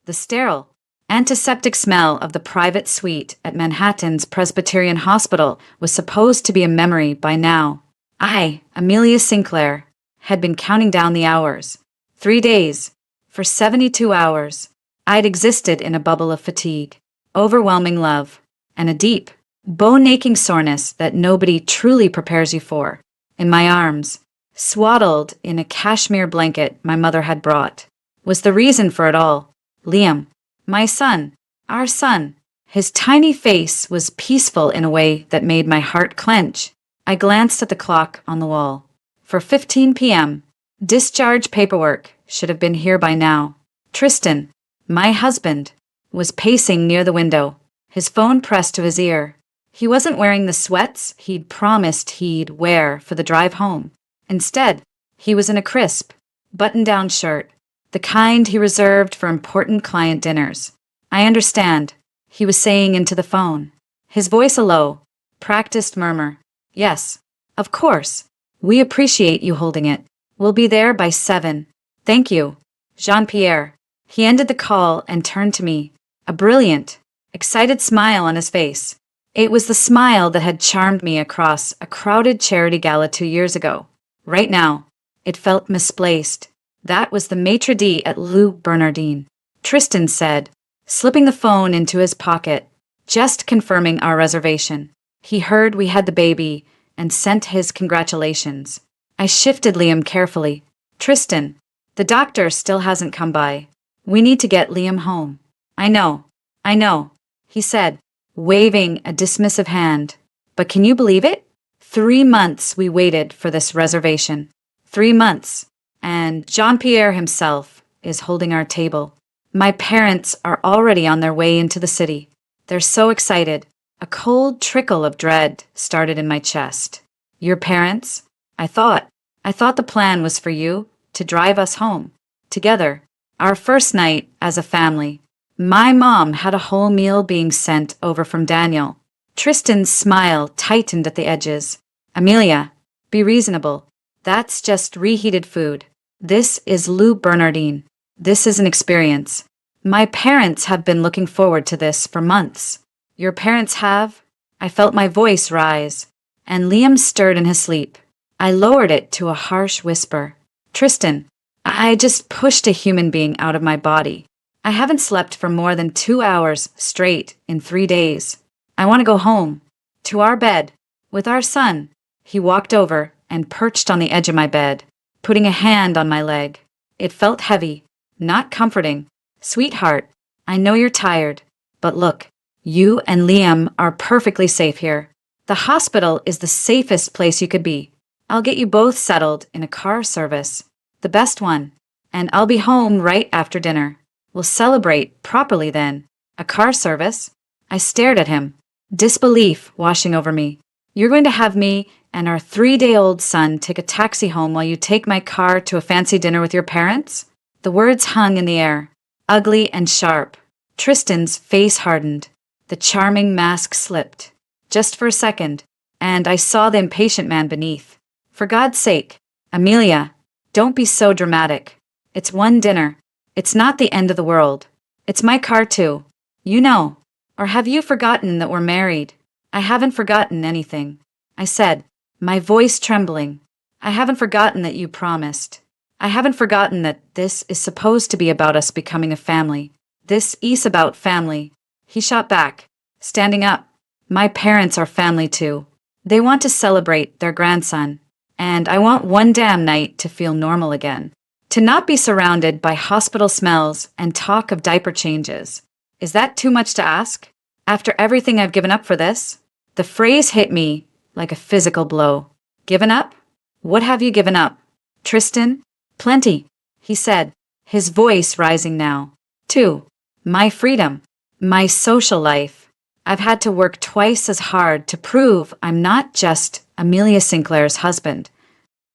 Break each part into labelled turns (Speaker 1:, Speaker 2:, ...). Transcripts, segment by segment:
Speaker 1: The sterile, antiseptic smell of the private suite at Manhattan's Presbyterian Hospital was supposed to be a memory by now. I, Amelia Sinclair, had been counting down the hours. 3 days. For 72 hours. I'd existed in a bubble of fatigue, overwhelming love, and a deep, bone-aching soreness that nobody truly prepares you for. In my arms, swaddled in a cashmere blanket my mother had brought, was the reason for it all. Liam, my son, our son. His tiny face was peaceful in a way that made my heart clench. I glanced at the clock on the wall. For 15 p.m. Discharge paperwork should have been here by now. Tristan, my husband, was pacing near the window, his phone pressed to his ear. He wasn't wearing the sweats he'd promised he'd wear for the drive home. Instead, he was in a crisp, button-down shirt, the kind he reserved for important client dinners. I understand, he was saying into the phone, his voice a low, practiced murmur. Yes, of course. We appreciate you holding it. We'll be there by 7. Thank you, Jean-Pierre. He ended the call and turned to me, a brilliant, excited smile on his face. It was the smile that had charmed me across a crowded charity gala 2 years ago. Right now, it felt misplaced. That was the maitre d' at Le Bernardin, Tristan said, slipping the phone into his pocket, just confirming our reservation. He heard we had the baby and sent his congratulations. I shifted Liam carefully. Tristan, the doctor still hasn't come by. We need to get Liam home. I know, he said, waving a dismissive hand. But can you believe it? 3 months we waited for this reservation. 3 months. And Jean-Pierre himself is holding our table. My parents are already on their way into the city. They're so excited. A cold trickle of dread started in my chest. Your parents? I thought the plan was for you to drive us home. Together. Our first night as a family. My mom had a whole meal being sent over from Daniel. Tristan's smile tightened at the edges. Amelia, be reasonable. That's just reheated food. This is Le Bernardin. This is an experience. My parents have been looking forward to this for months. Your parents have? I felt my voice rise, and Liam stirred in his sleep. I lowered it to a harsh whisper. Tristan, I just pushed a human being out of my body. I haven't slept for more than 2 hours straight in 3 days. I want to go home. To our bed. With our son. He walked over and perched on the edge of my bed, putting a hand on my leg. It felt heavy, not comforting. Sweetheart, I know you're tired, but look, you and Liam are perfectly safe here. The hospital is the safest place you could be. I'll get you both settled in a car service, the best one, and I'll be home right after dinner. We'll celebrate properly then. A car service? I stared at him, disbelief washing over me. You're going to have me and our 3-day-old son take a taxi home while you take my car to a fancy dinner with your parents? The words hung in the air, ugly and sharp. Tristan's face hardened. The charming mask slipped, just for a second, and I saw the impatient man beneath. For God's sake, Amelia, don't be so dramatic. It's one dinner. It's not the end of the world. It's my car too. You know. Or have you forgotten that we're married? I haven't forgotten anything. I said, my voice trembling. I haven't forgotten that you promised. I haven't forgotten that this is supposed to be about us becoming a family. This is about family. He shot back, standing up. My parents are family too. They want to celebrate their grandson. And I want one damn night to feel normal again. To not be surrounded by hospital smells and talk of diaper changes. Is that too much to ask? After everything I've given up for this? The phrase hit me like a physical blow. Given up? What have you given up? Tristan? Plenty, he said, his voice rising now. 2. My freedom. My social life. I've had to work twice as hard to prove I'm not just Amelia Sinclair's husband.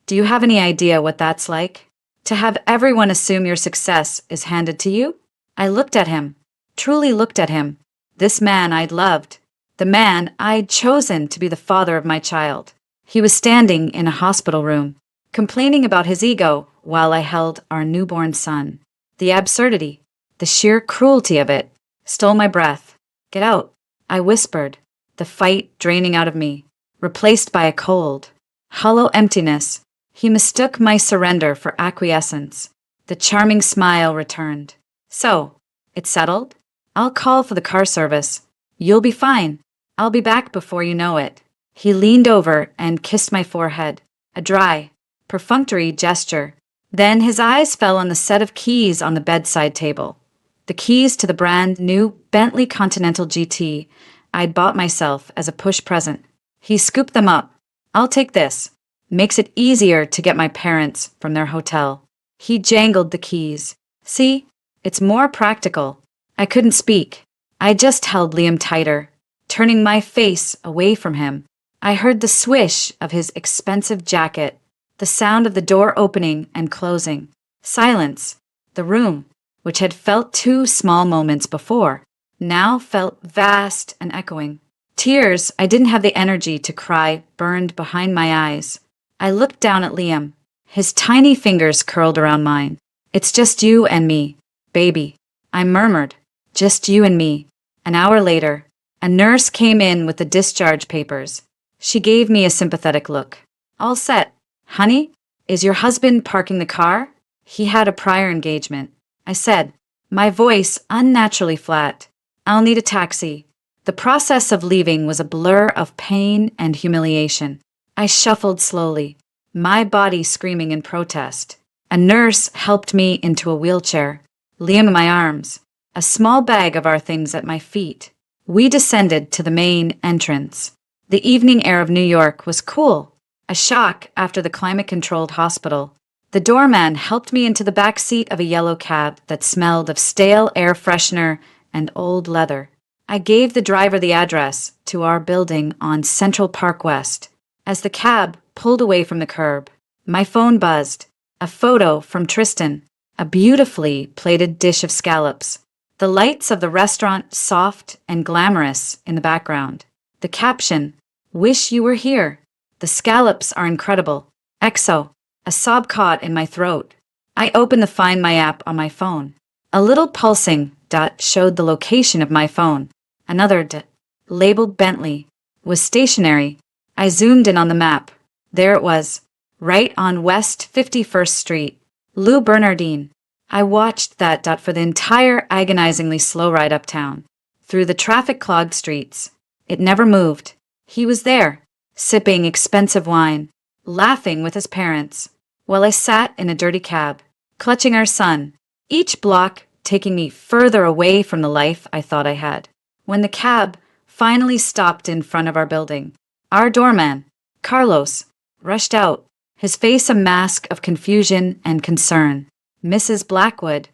Speaker 1: Do you have any idea what that's like? To have everyone assume your success is handed to you? I looked at him, truly looked at him. This man I'd loved. The man I'd chosen to be the father of my child. He was standing in a hospital room, complaining about his ego while I held our newborn son. The absurdity. The sheer cruelty of it stole my breath. Get out, I whispered, the fight draining out of me, replaced by a cold, hollow emptiness. He mistook my surrender for acquiescence. The charming smile returned. So, it's settled? I'll call for the car service. You'll be fine. I'll be back before you know it. He leaned over and kissed my forehead, a dry, perfunctory gesture. Then his eyes fell on the set of keys on the bedside table. The keys to the brand new Bentley Continental GT I'd bought myself as a push present. He scooped them up. I'll take this. Makes it easier to get my parents from their hotel. He jangled the keys. See? It's more practical. I couldn't speak. I just held Liam tighter, turning my face away from him. I heard the swish of his expensive jacket, the sound of the door opening and closing. Silence. The room, which had felt 2 small moments before, now felt vast and echoing. Tears I didn't have the energy to cry burned behind my eyes. I looked down at Liam. His tiny fingers curled around mine. It's just you and me, baby. I murmured. Just you and me. An hour later, a nurse came in with the discharge papers. She gave me a sympathetic look. All set. Honey, is your husband parking the car? He had a prior engagement. I said, my voice unnaturally flat. I'll need a taxi. The process of leaving was a blur of pain and humiliation. I shuffled slowly, my body screaming in protest. A nurse helped me into a wheelchair, Liam in my arms, a small bag of our things at my feet. We descended to the main entrance. The evening air of New York was cool, a shock after the climate-controlled hospital. The doorman helped me into the back seat of a yellow cab that smelled of stale air freshener and old leather. I gave the driver the address to our building on Central Park West. As the cab pulled away from the curb, my phone buzzed. A photo from Tristan, a beautifully plated dish of scallops. The lights of the restaurant soft and glamorous in the background. The caption, wish you were here. The scallops are incredible. XO. A sob caught in my throat. I opened the Find My app on my phone. A little pulsing dot showed the location of my phone. Another dot, labeled Bentley, was stationary. I zoomed in on the map. There it was, right on West 51st Street, Lou Bernardine. I watched that dot for the entire agonizingly slow ride uptown, through the traffic-clogged streets. It never moved. He was there, sipping expensive wine, laughing with his parents, while I sat in a dirty cab, clutching our son, each block taking me further away from the life I thought I had. When the cab finally stopped in front of our building, our doorman, Carlos, rushed out, his face a mask of confusion and concern. Mrs. Blackwood,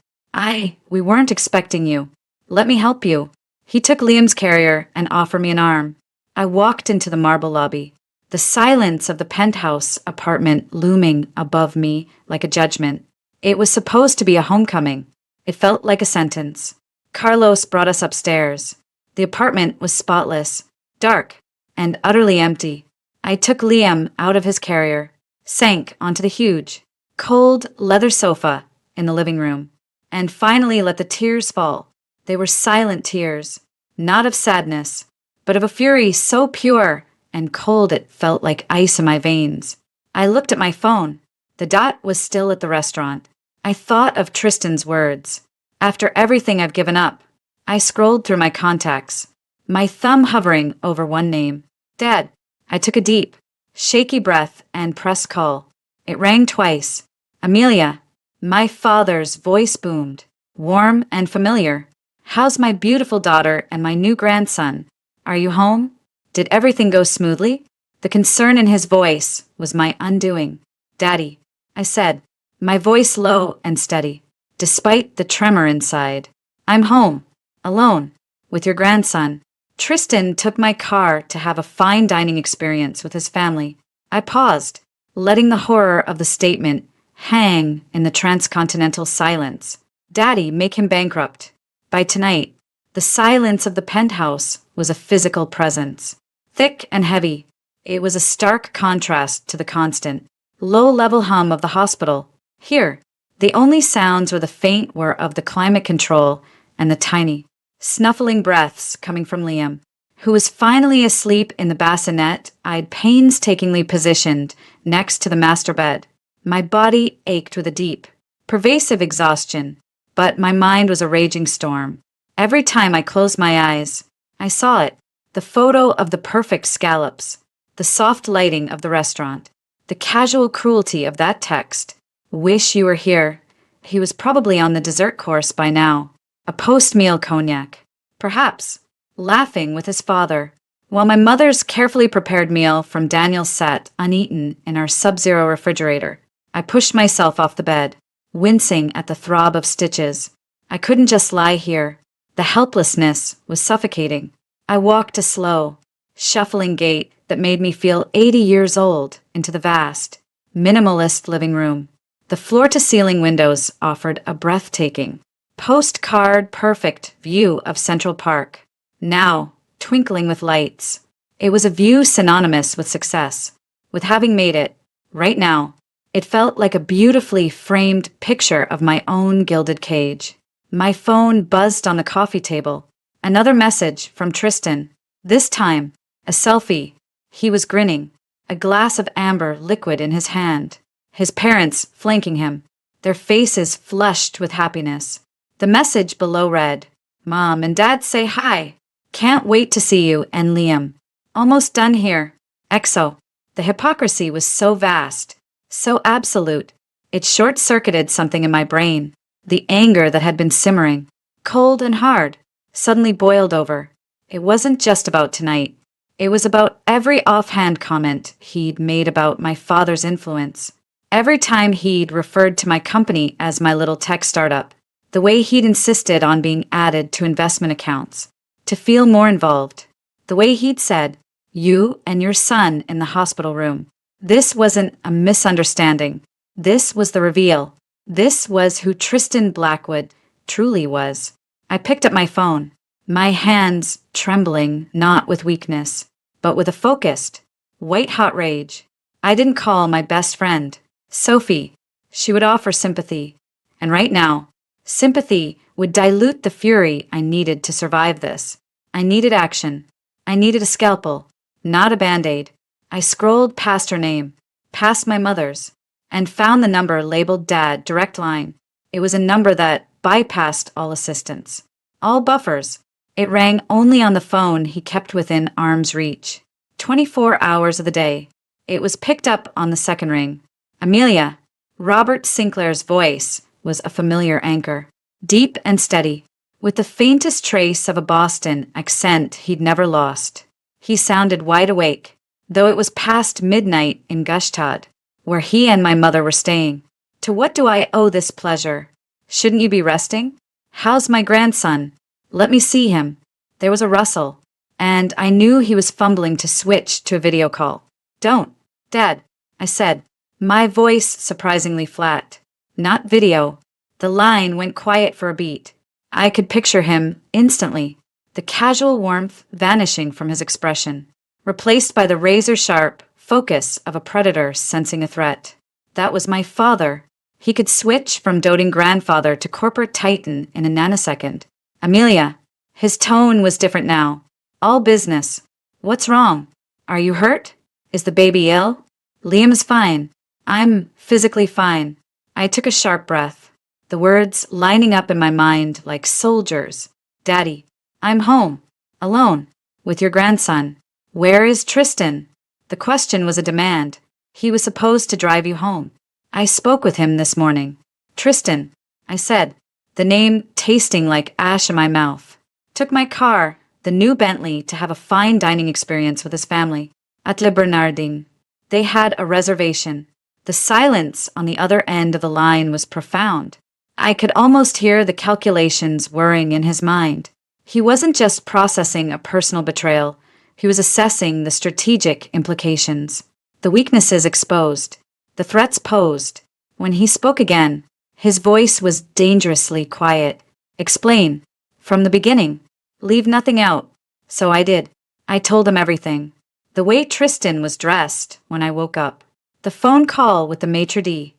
Speaker 1: we weren't expecting you. Let me help you. He took Liam's carrier and offered me an arm. I walked into the marble lobby, the silence of the penthouse apartment looming above me like a judgment. It was supposed to be a homecoming. It felt like a sentence. Carlos brought us upstairs. The apartment was spotless, dark, and utterly empty. I took Liam out of his carrier, sank onto the huge, cold leather sofa in the living room, and finally let the tears fall. They were silent tears, not of sadness, but of a fury so pure and cold it felt like ice in my veins. I looked at my phone. The dot was still at the restaurant. I thought of Tristan's words. After everything I've given up, I scrolled through my contacts, my thumb hovering over one name. Dad. I took a deep, shaky breath and pressed call. It rang twice. Amelia. My father's voice boomed, warm and familiar. How's my beautiful daughter and my new grandson? Are you home? Did everything go smoothly? The concern in his voice was my undoing. Daddy, I said, my voice low and steady, despite the tremor inside. I'm home, alone, with your grandson. Tristan took my car to have a fine dining experience with his family. I paused, letting the horror of the statement hang in the transcontinental silence. Daddy, make him bankrupt. By tonight, the silence of the penthouse was a physical presence. Thick and heavy, it was a stark contrast to the constant, low-level hum of the hospital. Here, The only sounds were the faint were of the climate control and the tiny, snuffling breaths coming from Liam, who was finally asleep in the bassinet I'd painstakingly positioned next to the master bed. My body ached with a deep, pervasive exhaustion, but my mind was a raging storm. Every time I closed my eyes, I saw it, the photo of the perfect scallops, the soft lighting of the restaurant, the casual cruelty of that text. Wish you were here. He was probably on the dessert course by now. A post-meal cognac. Perhaps. Laughing with his father. While my mother's carefully prepared meal from Daniel sat uneaten in our sub-zero refrigerator, I pushed myself off the bed, wincing at the throb of stitches. I couldn't just lie here. The helplessness was suffocating. I walked a slow, shuffling gait that made me feel 80 years old into the vast, minimalist living room. The floor-to-ceiling windows offered a breathtaking, postcard perfect view of Central Park, now twinkling with lights. It was a view synonymous with success, with having made it. Right now, it felt like a beautifully framed picture of my own gilded cage. My phone buzzed on the coffee table. Another message from Tristan. This time, a selfie. He was grinning, a glass of amber liquid in his hand. His parents flanking him, their faces flushed with happiness. The message below read, "Mom and Dad say hi. Can't wait to see you and Liam. Almost done here. EXO." The hypocrisy was so vast, so absolute. It short-circuited something in my brain. The anger that had been simmering, cold and hard, suddenly boiled over. It wasn't just about tonight. It was about every offhand comment he'd made about my father's influence. Every time he'd referred to my company as my little tech startup, the way he'd insisted on being added to investment accounts, to feel more involved, the way he'd said, "You and your son in the hospital room." This wasn't a misunderstanding. This was the reveal. This was who Tristan Blackwood truly was. I picked up my phone, my hands trembling not with weakness, but with a focused, white-hot rage. I didn't call my best friend, Sophie. She would offer sympathy. And right now, sympathy would dilute the fury I needed to survive this. I needed action. I needed a scalpel, not a band-aid. I scrolled past her name, past my mother's, and found the number labeled Dad direct line. It was a number that bypassed all assistance, all buffers. It rang only on the phone he kept within arm's reach. 24 hours of the day. It was picked up on the second ring. Amelia. Robert Sinclair's voice was a familiar anchor, deep and steady, with the faintest trace of a Boston accent he'd never lost. He sounded wide awake, though it was past midnight in Gstaad, where he and my mother were staying. To what do I owe this pleasure? Shouldn't you be resting? How's my grandson? Let me see him. There was a rustle, and I knew he was fumbling to switch to a video call. Don't, Dad, I said, my voice surprisingly flat. Not video. The line went quiet for a beat. I could picture him instantly, the casual warmth vanishing from his expression, replaced by the razor-sharp focus of a predator sensing a threat. That was my father. He could switch from doting grandfather to corporate titan in a nanosecond. Amelia. His tone was different now. All business. What's wrong? Are you hurt? Is the baby ill? Liam is fine. I'm physically fine. I took a sharp breath, the words lining up in my mind like soldiers. Daddy, I'm home, alone, with your grandson. Where is Tristan? The question was a demand. He was supposed to drive you home. I spoke with him this morning. Tristan, I said, the name tasting like ash in my mouth. Took my car, the new Bentley, to have a fine dining experience with his family at Le Bernardin. They had a reservation. The silence on the other end of the line was profound. I could almost hear the calculations whirring in his mind. He wasn't just processing a personal betrayal. He was assessing the strategic implications, the weaknesses exposed, the threats posed. When he spoke again, his voice was dangerously quiet. Explain. From the beginning. Leave nothing out. So I did. I told him everything. The way Tristan was dressed when I woke up. The phone call with the maitre d'.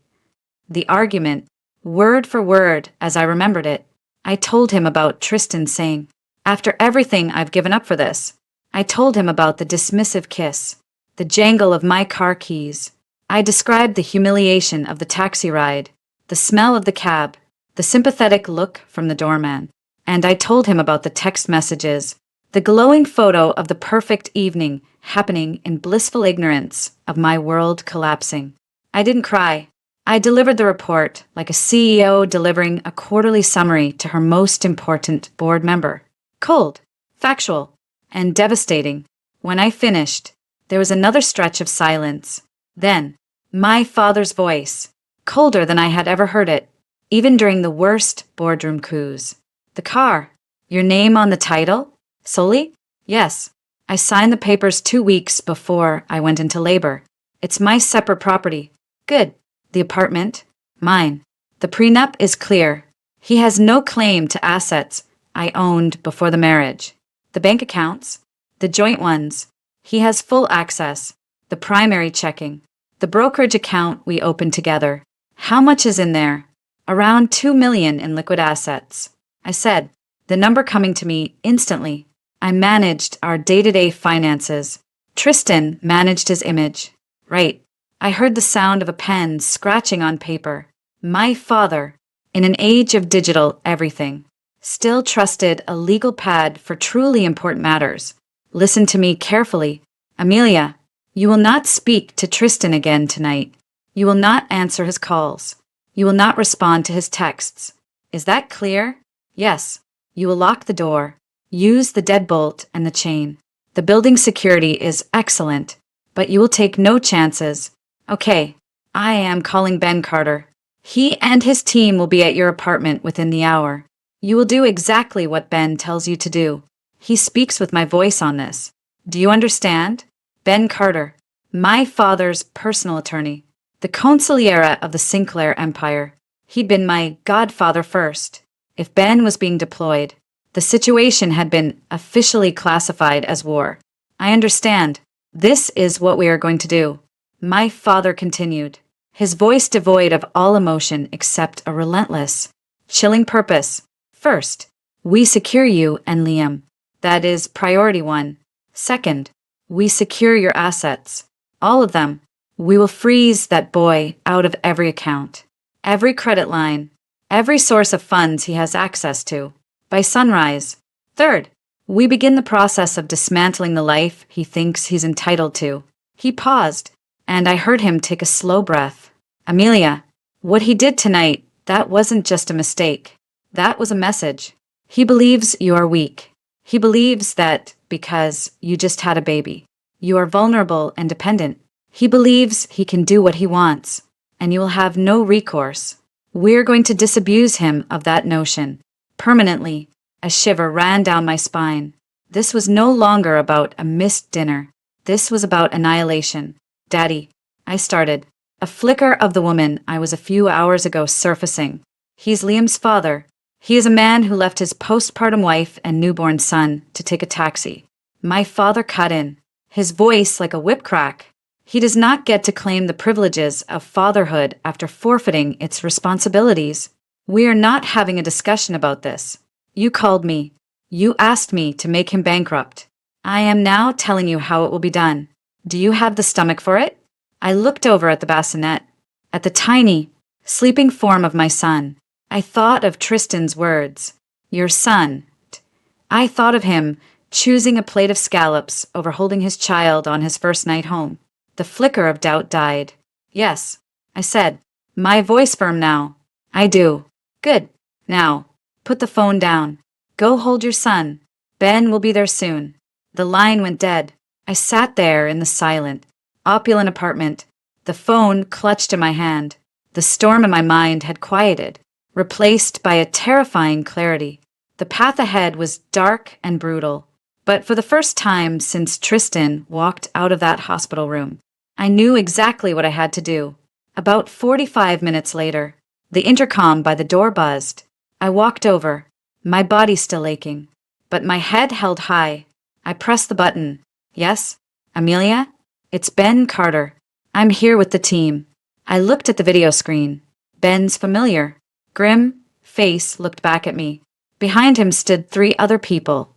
Speaker 1: The argument word for word as I remembered it. I told him about Tristan saying, "After everything I've given up for this." I told him about the dismissive kiss, the jangle of my car keys. I described the humiliation of the taxi ride, the smell of the cab, the sympathetic look from the doorman. And I told him about the text messages, the glowing photo of the perfect evening happening in blissful ignorance of my world collapsing. I didn't cry. I delivered the report like a CEO delivering a quarterly summary to her most important board member. Cold, factual, and devastating. When I finished, there was another stretch of silence. Then, my father's voice, colder than I had ever heard it, even during the worst boardroom coups. "The car. Your name on the title? Solely?" "Yes. I signed the papers 2 weeks before I went into labor. It's my separate property." "Good. The apartment? Mine. The prenup is clear. He has no claim to assets I owned before the marriage. The bank accounts? The joint ones. He has full access. The primary checking. The brokerage account we opened together. How much is in there?" "Around 2 million in liquid assets," I said, the number coming to me instantly. I managed our day-to-day finances. Tristan managed his image. Right. I heard the sound of a pen scratching on paper. My father, in an age of digital everything, still trusted a legal pad for truly important matters. "Listen to me carefully. Amelia, you will not speak to Tristan again tonight. You will not answer his calls. You will not respond to his texts. Is that clear?" "Yes." "You will lock the door. Use the deadbolt and the chain. The building security is excellent, but you will take no chances." "Okay. I am calling Ben Carter. He and his team will be at your apartment within the hour. You will do exactly what Ben tells you to do. He speaks with my voice on this. Do you understand? Ben Carter, my father's personal attorney, the consigliere of the Sinclair Empire. He'd been my godfather first. If Ben was being deployed, the situation had been officially classified as war. I understand. This is what we are going to do." My father continued, his voice devoid of all emotion except a relentless, chilling purpose. "First, we secure you and Liam. That is priority one. Second, we secure your assets. All of them. We will freeze that boy out of every account, every credit line, every source of funds he has access to, by sunrise. Third, we begin the process of dismantling the life he thinks he's entitled to." He paused, and I heard him take a slow breath. "Amelia, what he did tonight, that wasn't just a mistake. That was a message. He believes you are weak. He believes that because you just had a baby, you are vulnerable and dependent. He believes he can do what he wants, and you will have no recourse. We're going to disabuse him of that notion. Permanently." A shiver ran down my spine. This was no longer about a missed dinner. This was about annihilation. "Daddy," I started, a flicker of the woman I was a few hours ago surfacing. "He's Liam's father. He is a man who left his postpartum wife and newborn son to take a taxi." My father cut in, his voice like a whip crack. "He does not get to claim the privileges of fatherhood after forfeiting its responsibilities. We are not having a discussion about this. You called me. You asked me to make him bankrupt. I am now telling you how it will be done. Do you have the stomach for it?" I looked over at the bassinet, at the tiny, sleeping form of my son. I thought of Tristan's words. "Your son." I thought of him choosing a plate of scallops over holding his child on his first night home. The flicker of doubt died. "Yes," I said, my voice firm now. "I do." "Good. Now, put the phone down. Go hold your son. Ben will be there soon." The line went dead. I sat there in the silent, opulent apartment, the phone clutched in my hand. The storm in my mind had quieted, replaced by a terrifying clarity. The path ahead was dark and brutal, but for the first time since Tristan walked out of that hospital room, I knew exactly what I had to do. About 45 minutes later, the intercom by the door buzzed. I walked over, my body still aching, but my head held high. I pressed the button. "Yes? Amelia? It's Ben Carter. I'm here with the team." I looked at the video screen. Ben's familiar. grim face looked back at me. Behind him stood 3 other people,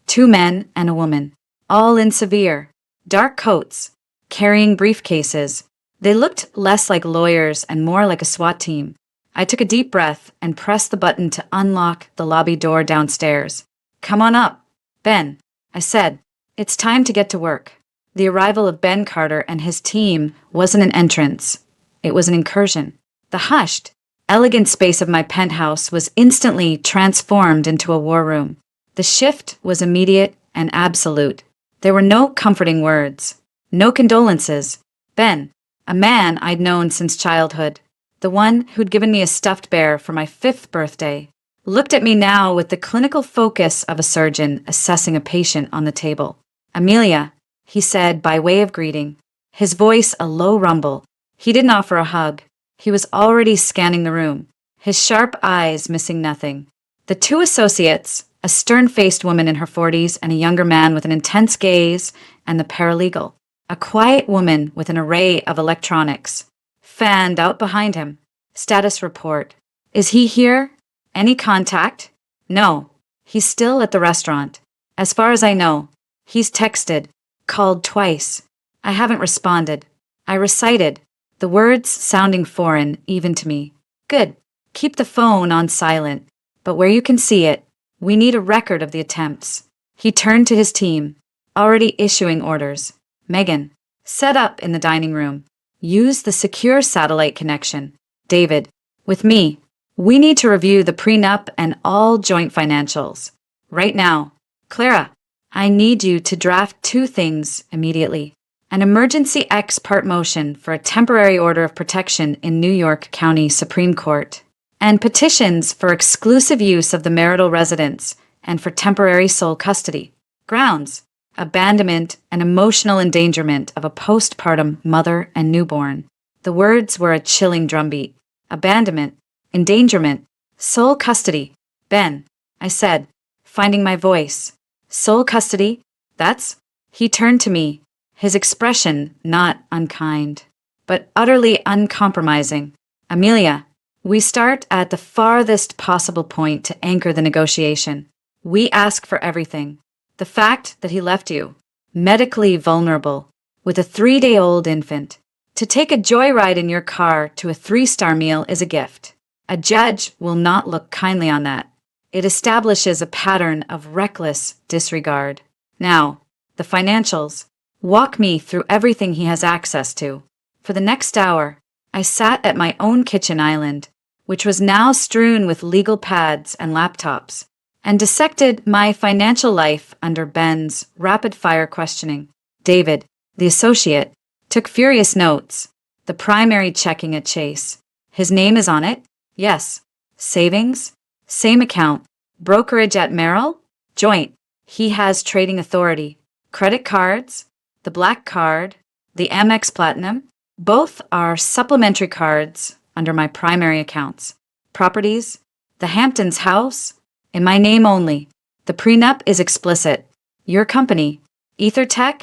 Speaker 1: 2 men and a woman, all in severe, dark coats, carrying briefcases. They looked less like lawyers and more like a SWAT team. I took a deep breath and pressed the button to unlock the lobby door downstairs. "Come on up, Ben," I said. "It's time to get to work." The arrival of Ben Carter and his team wasn't an entrance. It was an incursion. The hushed, elegant space of my penthouse was instantly transformed into a war room. The shift was immediate and absolute. There were no comforting words, no condolences. Ben, a man I'd known since childhood, the one who'd given me a stuffed bear for my 5th birthday, looked at me now with the clinical focus of a surgeon assessing a patient on the table. "Amelia," he said by way of greeting, his voice a low rumble. He didn't offer a hug. He was already scanning the room, his sharp eyes missing nothing. The 2 associates, a stern-faced woman in her 40s and a younger man with an intense gaze, and the paralegal, a quiet woman with an array of electronics, fanned out behind him. "Status report. Is he here? Any contact?" "No. He's still at the restaurant. As far as I know. He's texted, called twice. I haven't responded." I recited, the words sounding foreign even to me. "Good. Keep the phone on silent, but where you can see it. We need a record of the attempts." He turned to his team, already issuing orders. "Megan, set up in the dining room. Use the secure satellite connection. David, with me. We need to review the prenup and all joint financials. Right now. Clara, I need you to draft 2 things immediately. An emergency ex parte motion for a temporary order of protection in New York County Supreme Court, and petitions for exclusive use of the marital residence and for temporary sole custody. Grounds: abandonment and emotional endangerment of a postpartum mother and newborn." The words were a chilling drumbeat. Abandonment, endangerment, sole custody. "Ben," I said, finding my voice. "Sole custody? That's..." He turned to me, his expression not unkind, but utterly uncompromising. "Amelia, we start at the farthest possible point to anchor the negotiation. We ask for everything. The fact that he left you, medically vulnerable, with a 3-day-old infant. To take a joyride in your car to a 3-star meal is a gift. A judge will not look kindly on that. It establishes a pattern of reckless disregard. Now, the financials. Walk me through everything he has access to." For the next hour, I sat at my own kitchen island, which was now strewn with legal pads and laptops, and dissected my financial life under Ben's rapid-fire questioning. David, the associate, took furious notes. "The primary checking at Chase. His name is on it?" "Yes." "Savings?" "Same account." "Brokerage at Merrill?" "Joint." "He has trading authority." "Credit cards?" "The Black Card, the Amex Platinum." "Both are supplementary cards under my primary accounts." "Properties?" "The Hamptons house, in my name only." "The prenup is explicit." "Your company?" "EtherTech?"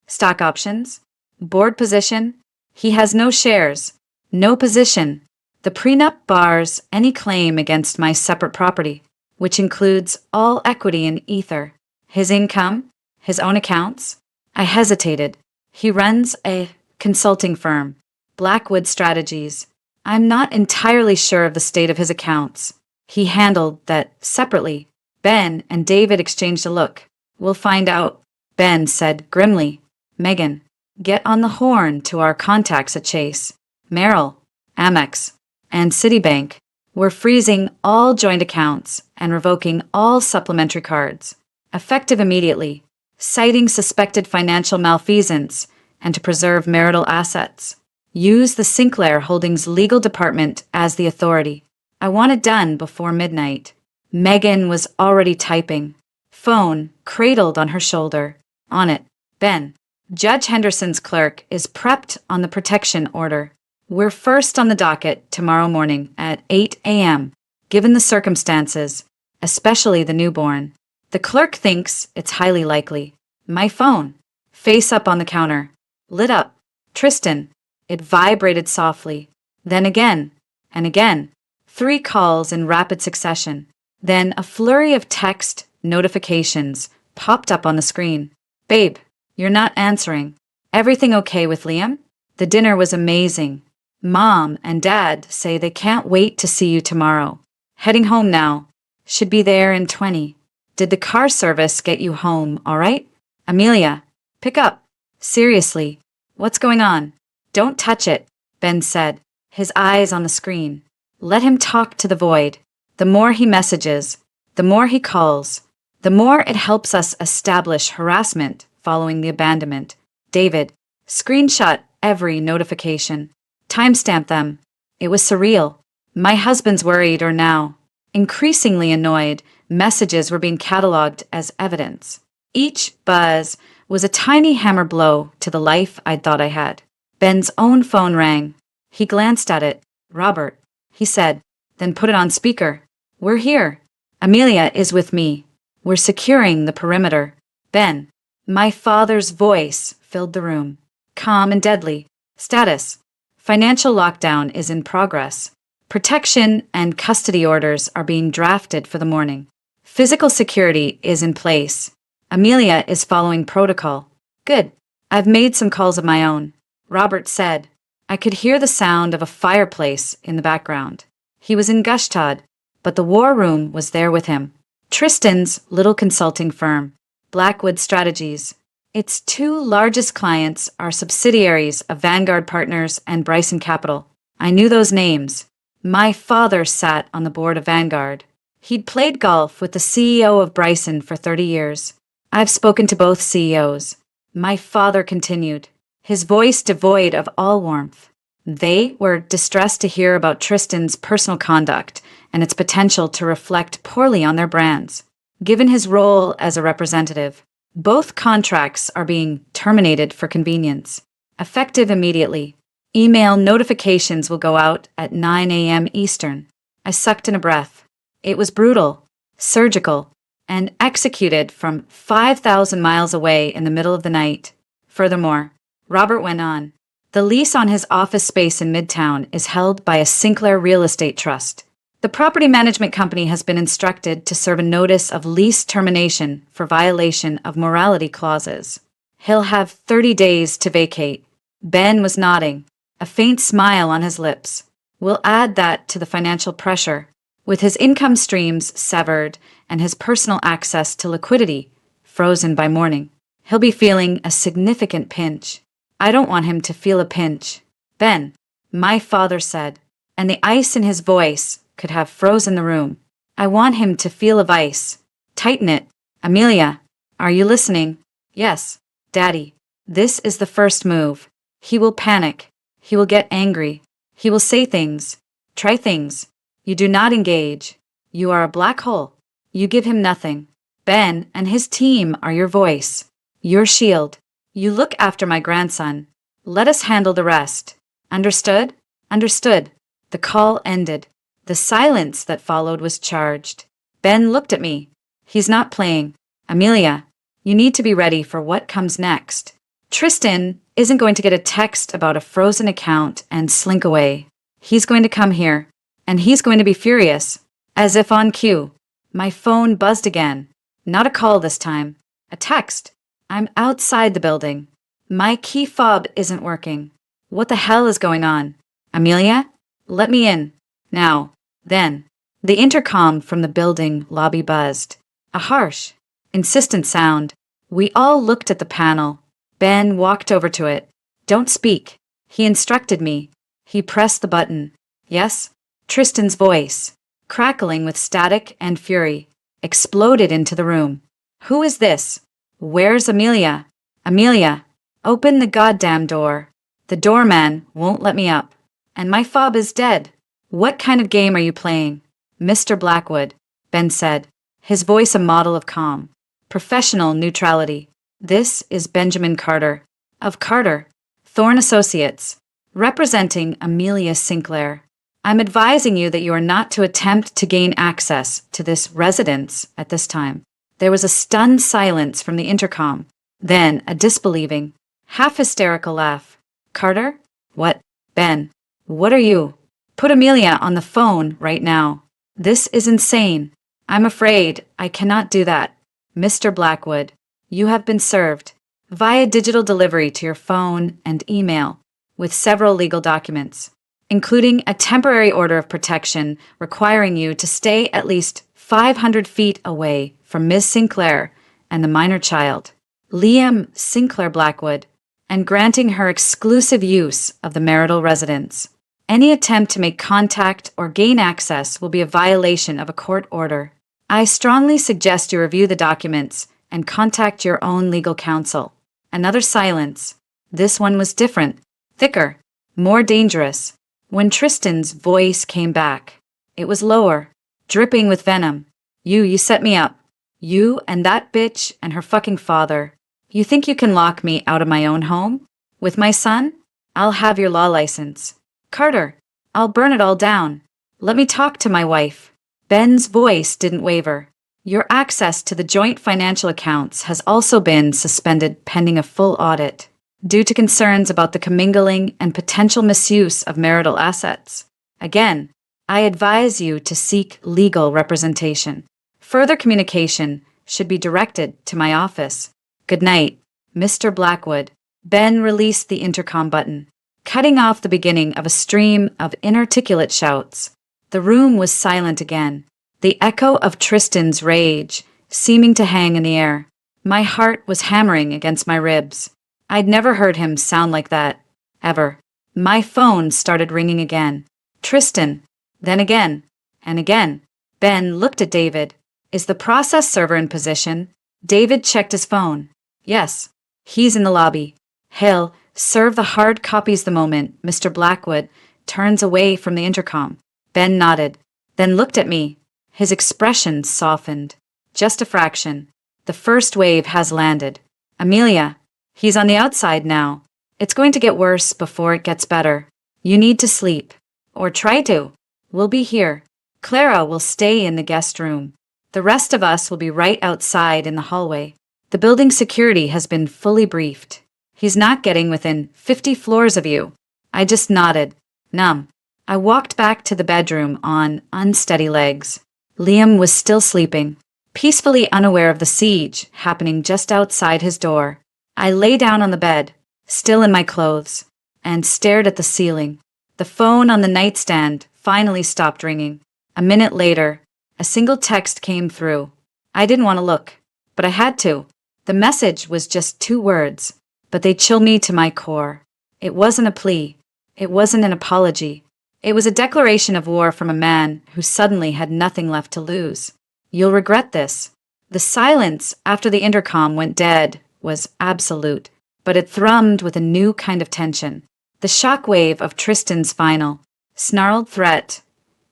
Speaker 1: "Stock options?" "Board position?" "He has no shares." "No position." "The prenup bars any claim against my separate property, which includes all equity in Ether." "His income? His own accounts?" I hesitated. "He runs a consulting firm, Blackwood Strategies. I'm not entirely sure of the state of his accounts." He handled that separately. Ben and David exchanged a look. "We'll find out." Ben said grimly, "Megan, get on the horn to our contacts at Chase, Merrill, Amex, and Citibank. We're freezing all joint accounts and revoking all supplementary cards, effective immediately, citing suspected financial malfeasance and to preserve marital assets. Use the Sinclair Holdings legal department as the authority. I want it done before midnight." Megan was already typing, phone cradled on her shoulder. On it. "Ben, Judge Henderson's clerk is prepped on the protection order. We're first on the docket tomorrow morning at 8 a.m., given the circumstances, especially the newborn. The clerk thinks it's highly likely." My phone, face up on the counter, lit up. "Tristan." It vibrated softly, then again, and again. 3 calls in rapid succession. Then a flurry of text notifications popped up on the screen. Babe, you're not answering. Everything okay with Liam? The dinner was amazing. Mom and Dad say they can't wait to see you tomorrow. Heading home now. Should be there in 20. Did the car service get you home, all right? Amelia, pick up. Seriously, what's going on? Don't touch it, Ben said, his eyes on the screen. Let him talk to the void. The more he messages, the more he calls, the more it helps us establish harassment following the abandonment. David, screenshot every notification. Timestamp them. It was surreal. My husband's worried or now. Increasingly annoyed, messages were being cataloged as evidence. Each buzz was a tiny hammer blow to the life I'd thought I had. Ben's own phone rang. He glanced at it. Robert, he said, then put it on speaker. We're here. Amelia is with me. We're securing the perimeter. Ben, my father's voice filled the room. Calm and deadly. Status. Financial lockdown is in progress. Protection and custody orders are being drafted for the morning. Physical security is in place. Amelia is following protocol. Good. I've made some calls of my own. Robert said. I could hear the sound of a fireplace in the background. He was in Gushtad, but the war room was there with him. Tristan's little consulting firm, Blackwood Strategies. Its 2 largest clients are subsidiaries of Vanguard Partners and Bryson Capital. I knew those names. My father sat on the board of Vanguard. He'd played golf with the CEO of Bryson for 30 years. I've spoken to both CEOs. My father continued, his voice devoid of all warmth. They were distressed to hear about Tristan's personal conduct and its potential to reflect poorly on their brands. Given his role as a representative, both contracts are being terminated for convenience. Effective immediately. Email notifications will go out at 9 a.m. Eastern. I sucked in a breath. It was brutal, surgical, and executed from 5,000 miles away in the middle of the night. Furthermore, Robert went on, the lease on his office space in Midtown is held by a Sinclair Real Estate Trust. The property management company has been instructed to serve a notice of lease termination for violation of morality clauses. He'll have 30 days to vacate. Ben was nodding, a faint smile on his lips. We'll add that to the financial pressure. With his income streams severed and his personal access to liquidity frozen by morning, he'll be feeling a significant pinch. I don't want him to feel a pinch. Ben, my father said, and the ice in his voice could have frozen the room. I want him to feel of ice. Tighten it. Amelia, are you listening? Yes, Daddy. This is the first move. He will panic. He will get angry. He will say things. Try things. You do not engage. You are a black hole. You give him nothing. Ben and his team are your voice, your shield. You look after my grandson. Let us handle the rest. Understood? Understood. The call ended. The silence that followed was charged. Ben looked at me. He's not playing. Amelia, you need to be ready for what comes next. Tristan isn't going to get a text about a frozen account and slink away. He's going to come here, and he's going to be furious, as if on cue. My phone buzzed again. Not a call this time. A text. I'm outside the building. My key fob isn't working. What the hell is going on? Amelia? Let me in. Now. Then. The intercom from the building lobby buzzed. A harsh, insistent sound. We all looked at the panel. Ben walked over to it. Don't speak. He instructed me. He pressed the button. Yes? Tristan's voice, crackling with static and fury, exploded into the room. Who is this? Where's Amelia? Amelia, open the goddamn door. The doorman won't let me up. And my fob is dead. What kind of game are you playing? Mr. Blackwood, Ben said, his voice a model of calm, professional neutrality. This is Benjamin Carter, of Carter, Thorne Associates, representing Amelia Sinclair. I'm advising you that you are not to attempt to gain access to this residence at this time. There was a stunned silence from the intercom, then a disbelieving, half-hysterical laugh. Carter? What? Ben. What are you? Put Amelia on the phone right now. This is insane. I'm afraid I cannot do that. Mr. Blackwood, you have been served via digital delivery to your phone and email with several legal documents, including a temporary order of protection requiring you to stay at least 500 feet away from Ms. Sinclair and the minor child, Liam Sinclair Blackwood, and granting her exclusive use of the marital residence. Any attempt to make contact or gain access will be a violation of a court order. I strongly suggest you review the documents and contact your own legal counsel. Another silence. This one was different, thicker, more dangerous. When Tristan's voice came back, it was lower, dripping with venom. You set me up. You and that bitch and her fucking father. You think you can lock me out of my own home? With my son? I'll have your law license. Carter, I'll burn it all down. Let me talk to my wife. Ben's voice didn't waver. Your access to the joint financial accounts has also been suspended pending a full audit, due to concerns about the commingling and potential misuse of marital assets. Again, I advise you to seek legal representation. Further communication should be directed to my office. Good night, Mr. Blackwood. Ben released the intercom button, cutting off the beginning of a stream of inarticulate shouts. The room was silent again, the echo of Tristan's rage seeming to hang in the air. My heart was hammering against my ribs. I'd never heard him sound like that, ever. My phone started ringing again. Tristan, then again, and again. Ben looked at David. Is the process server in position? David checked his phone. Yes, he's in the lobby. Hale, serve the hard copies the moment Mr. Blackwood turns away from the intercom. Ben nodded, then looked at me. His expression softened. Just a fraction. The first wave has landed. Amelia, he's on the outside now. It's going to get worse before it gets better. You need to sleep. Or try to. We'll be here. Clara will stay in the guest room. The rest of us will be right outside in the hallway. The building security has been fully briefed. He's not getting within 50 floors of you. I just nodded, numb. I walked back to the bedroom on unsteady legs. Liam was still sleeping, peacefully unaware of the siege happening just outside his door. I lay down on the bed, still in my clothes, and stared at the ceiling. The phone on the nightstand finally stopped ringing. A minute later, a single text came through. I didn't want to look, but I had to. The message was just 2 words, but they chilled me to my core. It wasn't a plea. It wasn't an apology. It was a declaration of war from a man who suddenly had nothing left to lose. You'll regret this. The silence after the intercom went dead was absolute, but it thrummed with a new kind of tension. The shockwave of Tristan's final, snarled threat,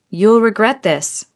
Speaker 1: "You'll regret this,"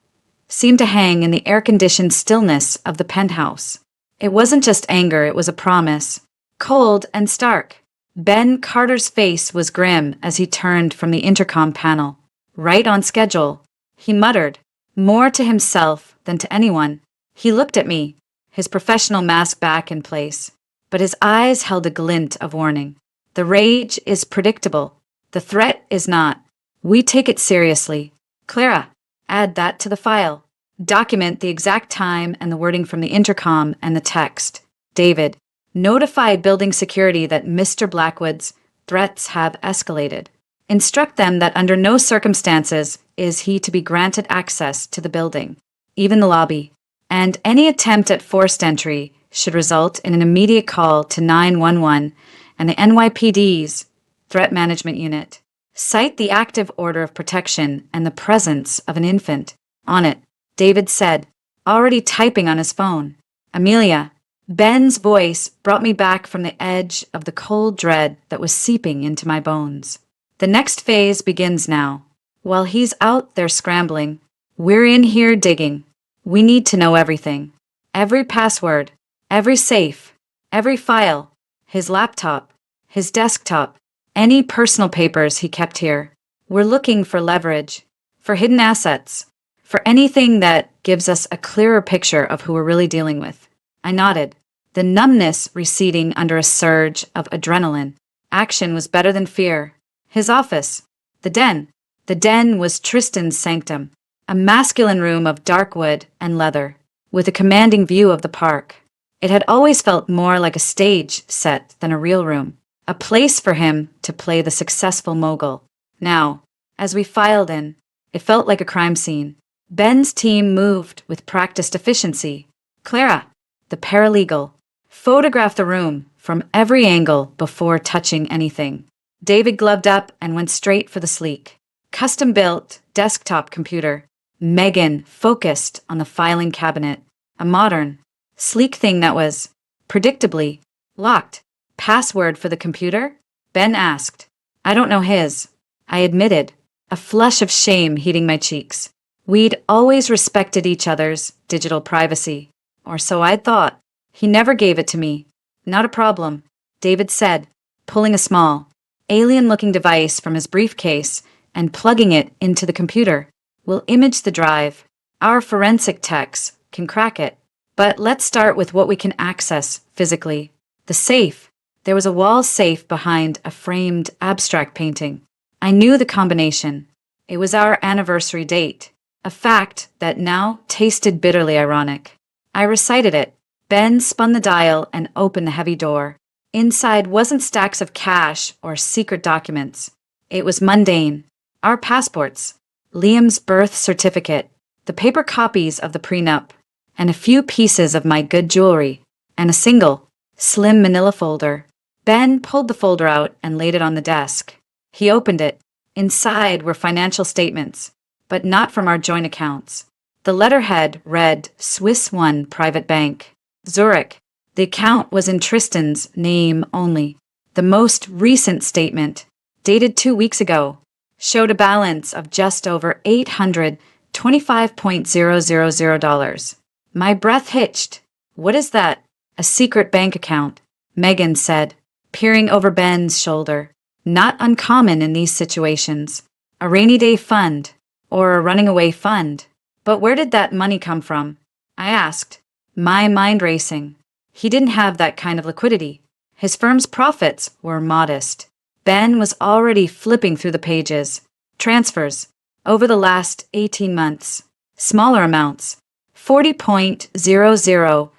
Speaker 1: seemed to hang in the air-conditioned stillness of the penthouse. It wasn't just anger, it was a promise. Cold and stark. Ben Carter's face was grim as he turned from the intercom panel. Right on schedule. He muttered, more to himself than to anyone. He looked at me, his professional mask back in place, but his eyes held a glint of warning. The rage is predictable. The threat is not. We take it seriously. Clara, add that to the file. Document the exact time and the wording from the intercom and the text. David, notify building security that Mr. Blackwood's threats have escalated. Instruct them that under no circumstances is he to be granted access to the building, even the lobby, and any attempt at forced entry should result in an immediate call to 911 and the NYPD's Threat Management Unit. Cite the active order of protection and the presence of an infant. On it, David said, already typing on his phone. Amelia. Ben's voice brought me back from the edge of the cold dread that was seeping into my bones. The next phase begins now. While he's out there scrambling, we're in here digging. We need to know everything. Every password, every safe, every file, his laptop, his desktop, any personal papers he kept here. We're looking for leverage, for hidden assets, for anything that gives us a clearer picture of who we're really dealing with. I nodded, the numbness receding under a surge of adrenaline. Action was better than fear. His office, the den, The den was Tristan's sanctum, a masculine room of dark wood and leather, with a commanding view of the park. It had always felt more like a stage set than a real room, a place for him to play the successful mogul. Now, as we filed in, it felt like a crime scene. Ben's team moved with practiced efficiency. Clara, the paralegal, photographed the room from every angle before touching anything. David gloved up and went straight for the sleek, custom-built desktop computer. Megan focused on the filing cabinet, a modern, sleek thing that was, predictably, locked. Password for the computer? Ben asked. I don't know his. I admitted, a flush of shame heating my cheeks. We'd always respected each other's digital privacy, or so I'd thought. He never gave it to me. Not a problem, David said, pulling a small, alien-looking device from his briefcase and plugging it into the computer. We'll image the drive. Our forensic techs can crack it. But let's start with what we can access physically. The safe. There was a wall safe behind a framed abstract painting. I knew the combination. It was our anniversary date, a fact that now tasted bitterly ironic. I recited it. Ben spun the dial and opened the heavy door. Inside wasn't stacks of cash or secret documents. It was mundane. Our passports, Liam's birth certificate, the paper copies of the prenup, and a few pieces of my good jewelry, and a single, slim manila folder. Ben pulled the folder out and laid it on the desk. He opened it. Inside were financial statements, but not from our joint accounts. The letterhead read Swiss One Private Bank, Zurich. The account was in Tristan's name only. The most recent statement, dated 2 weeks ago, showed a balance of just over $825,000. My breath hitched. What is that? A secret bank account, Megan said, peering over Ben's shoulder. Not uncommon in these situations. A rainy day fund, or a running away fund. But where did that money come from? I asked, my mind racing. He didn't have that kind of liquidity. His firm's profits were modest. Ben was already flipping through the pages. Transfers, over the last 18 months. Smaller amounts, $40,000,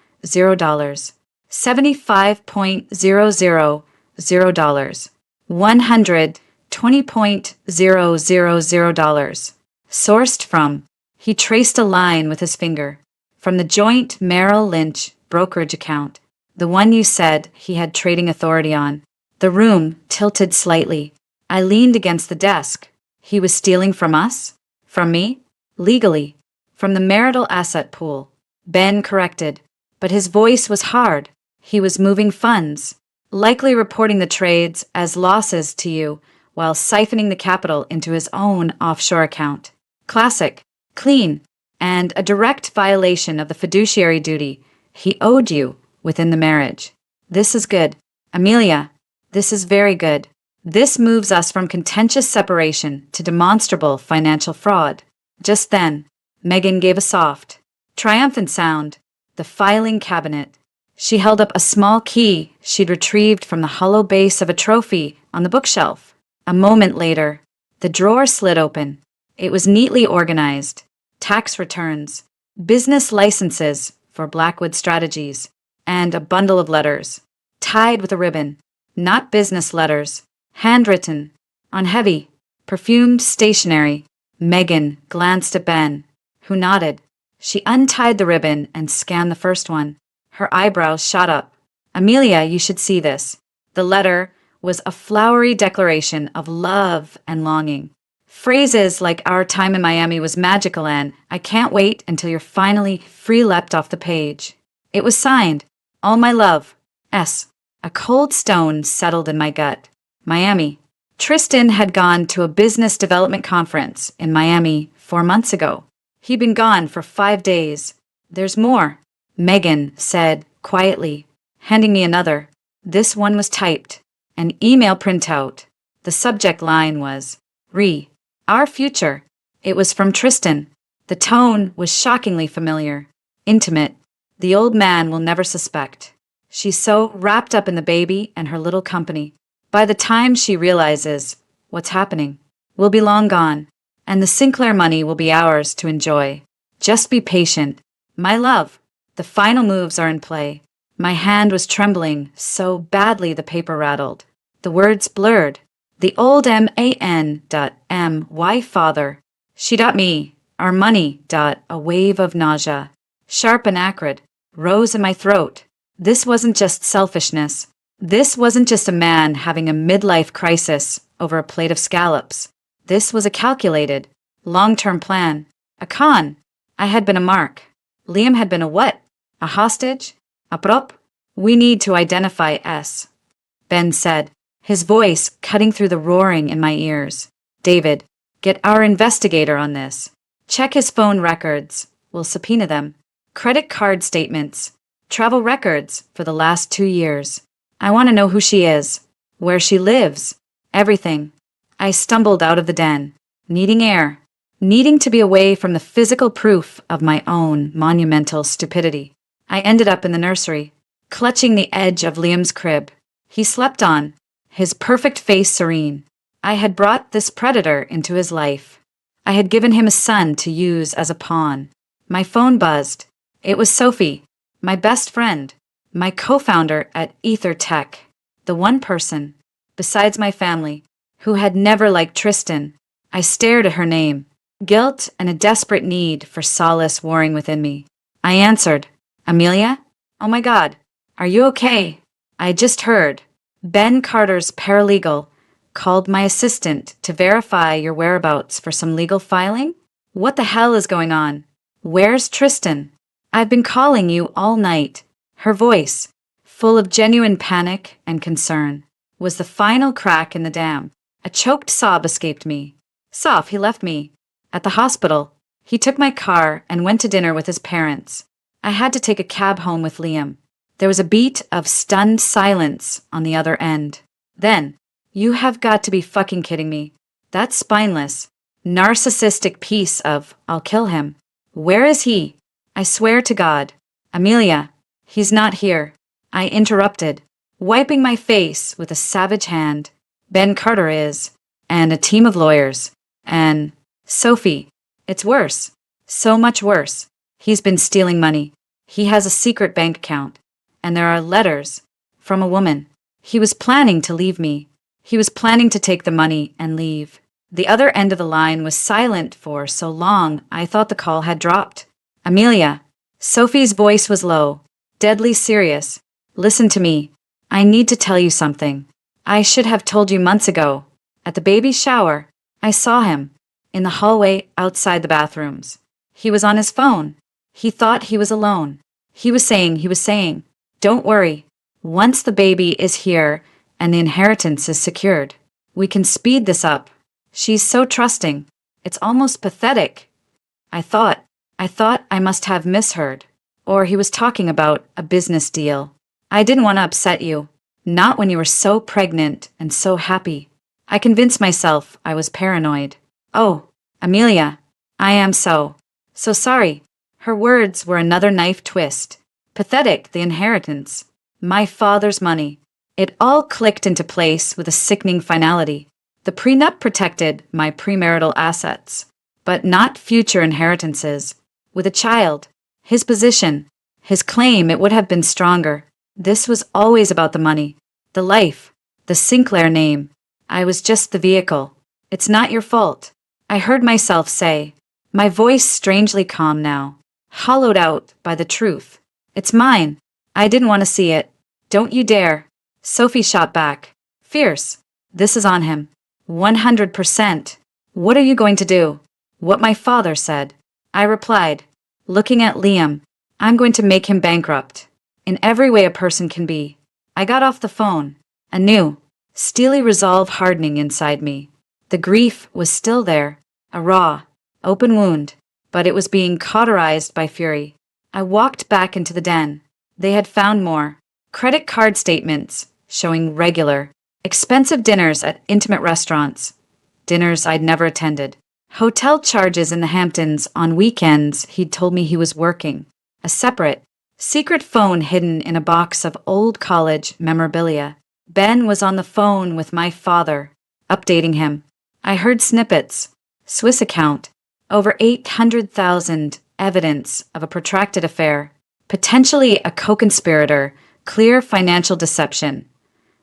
Speaker 1: $75,000, $120,000. Sourced from, he traced a line with his finger, from the joint Merrill Lynch brokerage account, the one you said he had trading authority on. The room tilted slightly. I leaned against the desk. He was stealing from us? From me? Legally. From the marital asset pool. Ben corrected, but his voice was hard. He was moving funds, likely reporting the trades as losses to you while siphoning the capital into his own offshore account. Classic, clean, and a direct violation of the fiduciary duty he owed you within the marriage. This is good. Amelia, this is very good. This moves us from contentious separation to demonstrable financial fraud. Just then, Megan gave a soft, triumphant sound. The filing cabinet. She held up a small key she'd retrieved from the hollow base of a trophy on the bookshelf. A moment later, the drawer slid open. It was neatly organized. Tax returns, business licenses for Blackwood Strategies, and a bundle of letters, tied with a ribbon. Not business letters, handwritten, on heavy, perfumed stationery. Megan glanced at Ben, who nodded. She untied the ribbon and scanned the first one. Her eyebrows shot up. Amelia, you should see this. The letter was a flowery declaration of love and longing. Phrases like our time in Miami was magical and I can't wait until you're finally free-leapt off the page. It was signed, All My Love, S. A cold stone settled in my gut. Miami. Tristan had gone to a business development conference in Miami 4 months ago. He'd been gone for 5 days. There's more, Megan said quietly, handing me another. This one was typed, an email printout. The subject line was, Our future. It was from Tristan. The tone was shockingly familiar, intimate. The old man will never suspect. She's so wrapped up in the baby and her little company. By the time she realizes what's happening, we'll be long gone. and the Sinclair money will be ours to enjoy. Just be patient. My love, the final moves are in play. My hand was trembling so badly the paper rattled. The words blurred. The old MAN.MY father. She.me. Our money. A wave of nausea, sharp and acrid, rose in my throat. This wasn't just selfishness. This wasn't just a man having a midlife crisis over a plate of scallops. This was a calculated, long-term plan. A con. I had been a mark. Liam had been a what? A hostage? A prop? We need to identify S. Ben said, his voice cutting through the roaring in my ears. David, get our investigator on this. Check his phone records. We'll subpoena them. Credit card statements. Travel records for the last 2 years. I want to know who she is, where she lives, everything. I stumbled out of the den, needing air, needing to be away from the physical proof of my own monumental stupidity. I ended up in the nursery, clutching the edge of Liam's crib. He slept on, his perfect face serene. I had brought this predator into his life. I had given him a son to use as a pawn. My phone buzzed. It was Sophie, my best friend, my co-founder at Ether Tech, the one person, besides my family, who had never liked Tristan. I stared at her name, guilt and a desperate need for solace warring within me. I answered, Amelia? Oh my God, are you okay? I just heard. Ben Carter's paralegal called my assistant to verify your whereabouts for some legal filing? What the hell is going on? Where's Tristan? I've been calling you all night. Her voice, full of genuine panic and concern, was the final crack in the dam. A choked sob escaped me. Soph, he left me. At the hospital, he took my car and went to dinner with his parents. I had to take a cab home with Liam. There was a beat of stunned silence on the other end. Then, you have got to be fucking kidding me. That spineless, narcissistic piece of, I'll kill him. Where is he? I swear to God. Amelia, he's not here. I interrupted, wiping my face with a savage hand. Ben Carter is, and a team of lawyers, and Sophie. It's worse. So much worse. He's been stealing money. He has a secret bank account, and there are letters from a woman. He was planning to leave me. He was planning to take the money and leave. The other end of the line was silent for so long I thought the call had dropped. Amelia. Sophie's voice was low, deadly serious. Listen to me. I need to tell you something. I should have told you months ago. At the baby shower, I saw him in the hallway outside the bathrooms. He was on his phone. He thought he was alone. He was saying, don't worry. Once the baby is here and the inheritance is secured, we can speed this up. She's so trusting. It's almost pathetic. I thought I must have misheard. Or he was talking about a business deal. I didn't want to upset you. Not when you were so pregnant and so happy. I convinced myself I was paranoid. Oh, Amelia, I am so sorry. Her words were another knife twist. Pathetic, the inheritance. My father's money. It all clicked into place with a sickening finality. The prenup protected my premarital assets, but not future inheritances. With a child, his position, his claim, it would have been stronger. This was always about the money, the life, the Sinclair name. I was just the vehicle. It's not your fault. I heard myself say, my voice strangely calm now, hollowed out by the truth. It's mine. I didn't want to see it. Don't you dare. Sophie shot back. Fierce. This is on him. 100%. What are you going to do? What my father said. I replied, looking at Liam, I'm going to make him bankrupt. In every way a person can be. I got off the phone. A new, steely resolve hardening inside me. The grief was still there, a raw, open wound, but it was being cauterized by fury. I walked back into the den. They had found more. Credit card statements showing regular, expensive dinners at intimate restaurants. Dinners I'd never attended. Hotel charges in the Hamptons on weekends he'd told me he was working. A separate, secret phone hidden in a box of old college memorabilia. Ben was on the phone with my father, updating him. I heard snippets. Swiss account. Over 800,000 evidence of a protracted affair. Potentially a co-conspirator. Clear financial deception.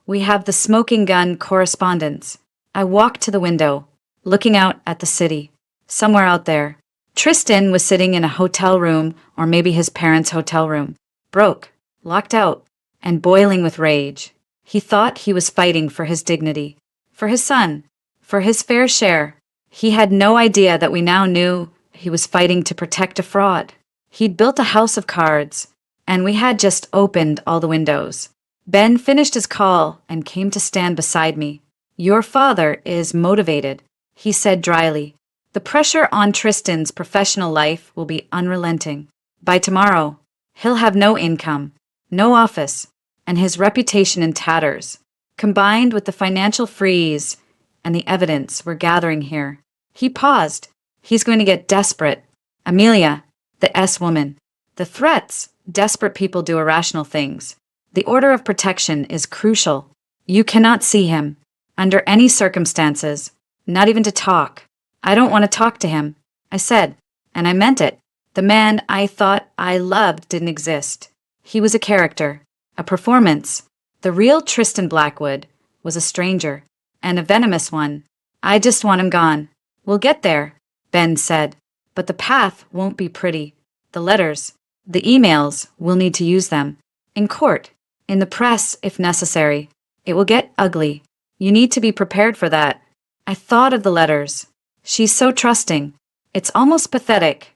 Speaker 1: We have the smoking gun correspondence. I walked to the window, looking out at the city. Somewhere out there, Tristan was sitting in a hotel room, or maybe his parents' hotel room. Broke, locked out, and boiling with rage. He thought he was fighting for his dignity, for his son, for his fair share. He had no idea that we now knew he was fighting to protect a fraud. He'd built a house of cards, and we had just opened all the windows. Ben finished his call and came to stand beside me. "Your father is motivated," he said dryly. "The pressure on Tristan's professional life will be unrelenting. By tomorrow, he'll have no income, no office, and his reputation in tatters, combined with the financial freeze and the evidence we're gathering here." He paused. "He's going to get desperate. Amelia, the S-woman. The threats, desperate people do irrational things. The order of protection is crucial. You cannot see him, under any circumstances, not even to talk." "I don't want to talk to him," I said, and I meant it. The man I thought I loved didn't exist. He was a character, a performance. The real Tristan Blackwood was a stranger, and a venomous one. "I just want him gone." "We'll get there," Ben said, "but the path won't be pretty. The letters, the emails, we'll need to use them. In court, in the press if necessary. It will get ugly. You need to be prepared for that." I thought of the letters. She's so trusting. It's almost pathetic.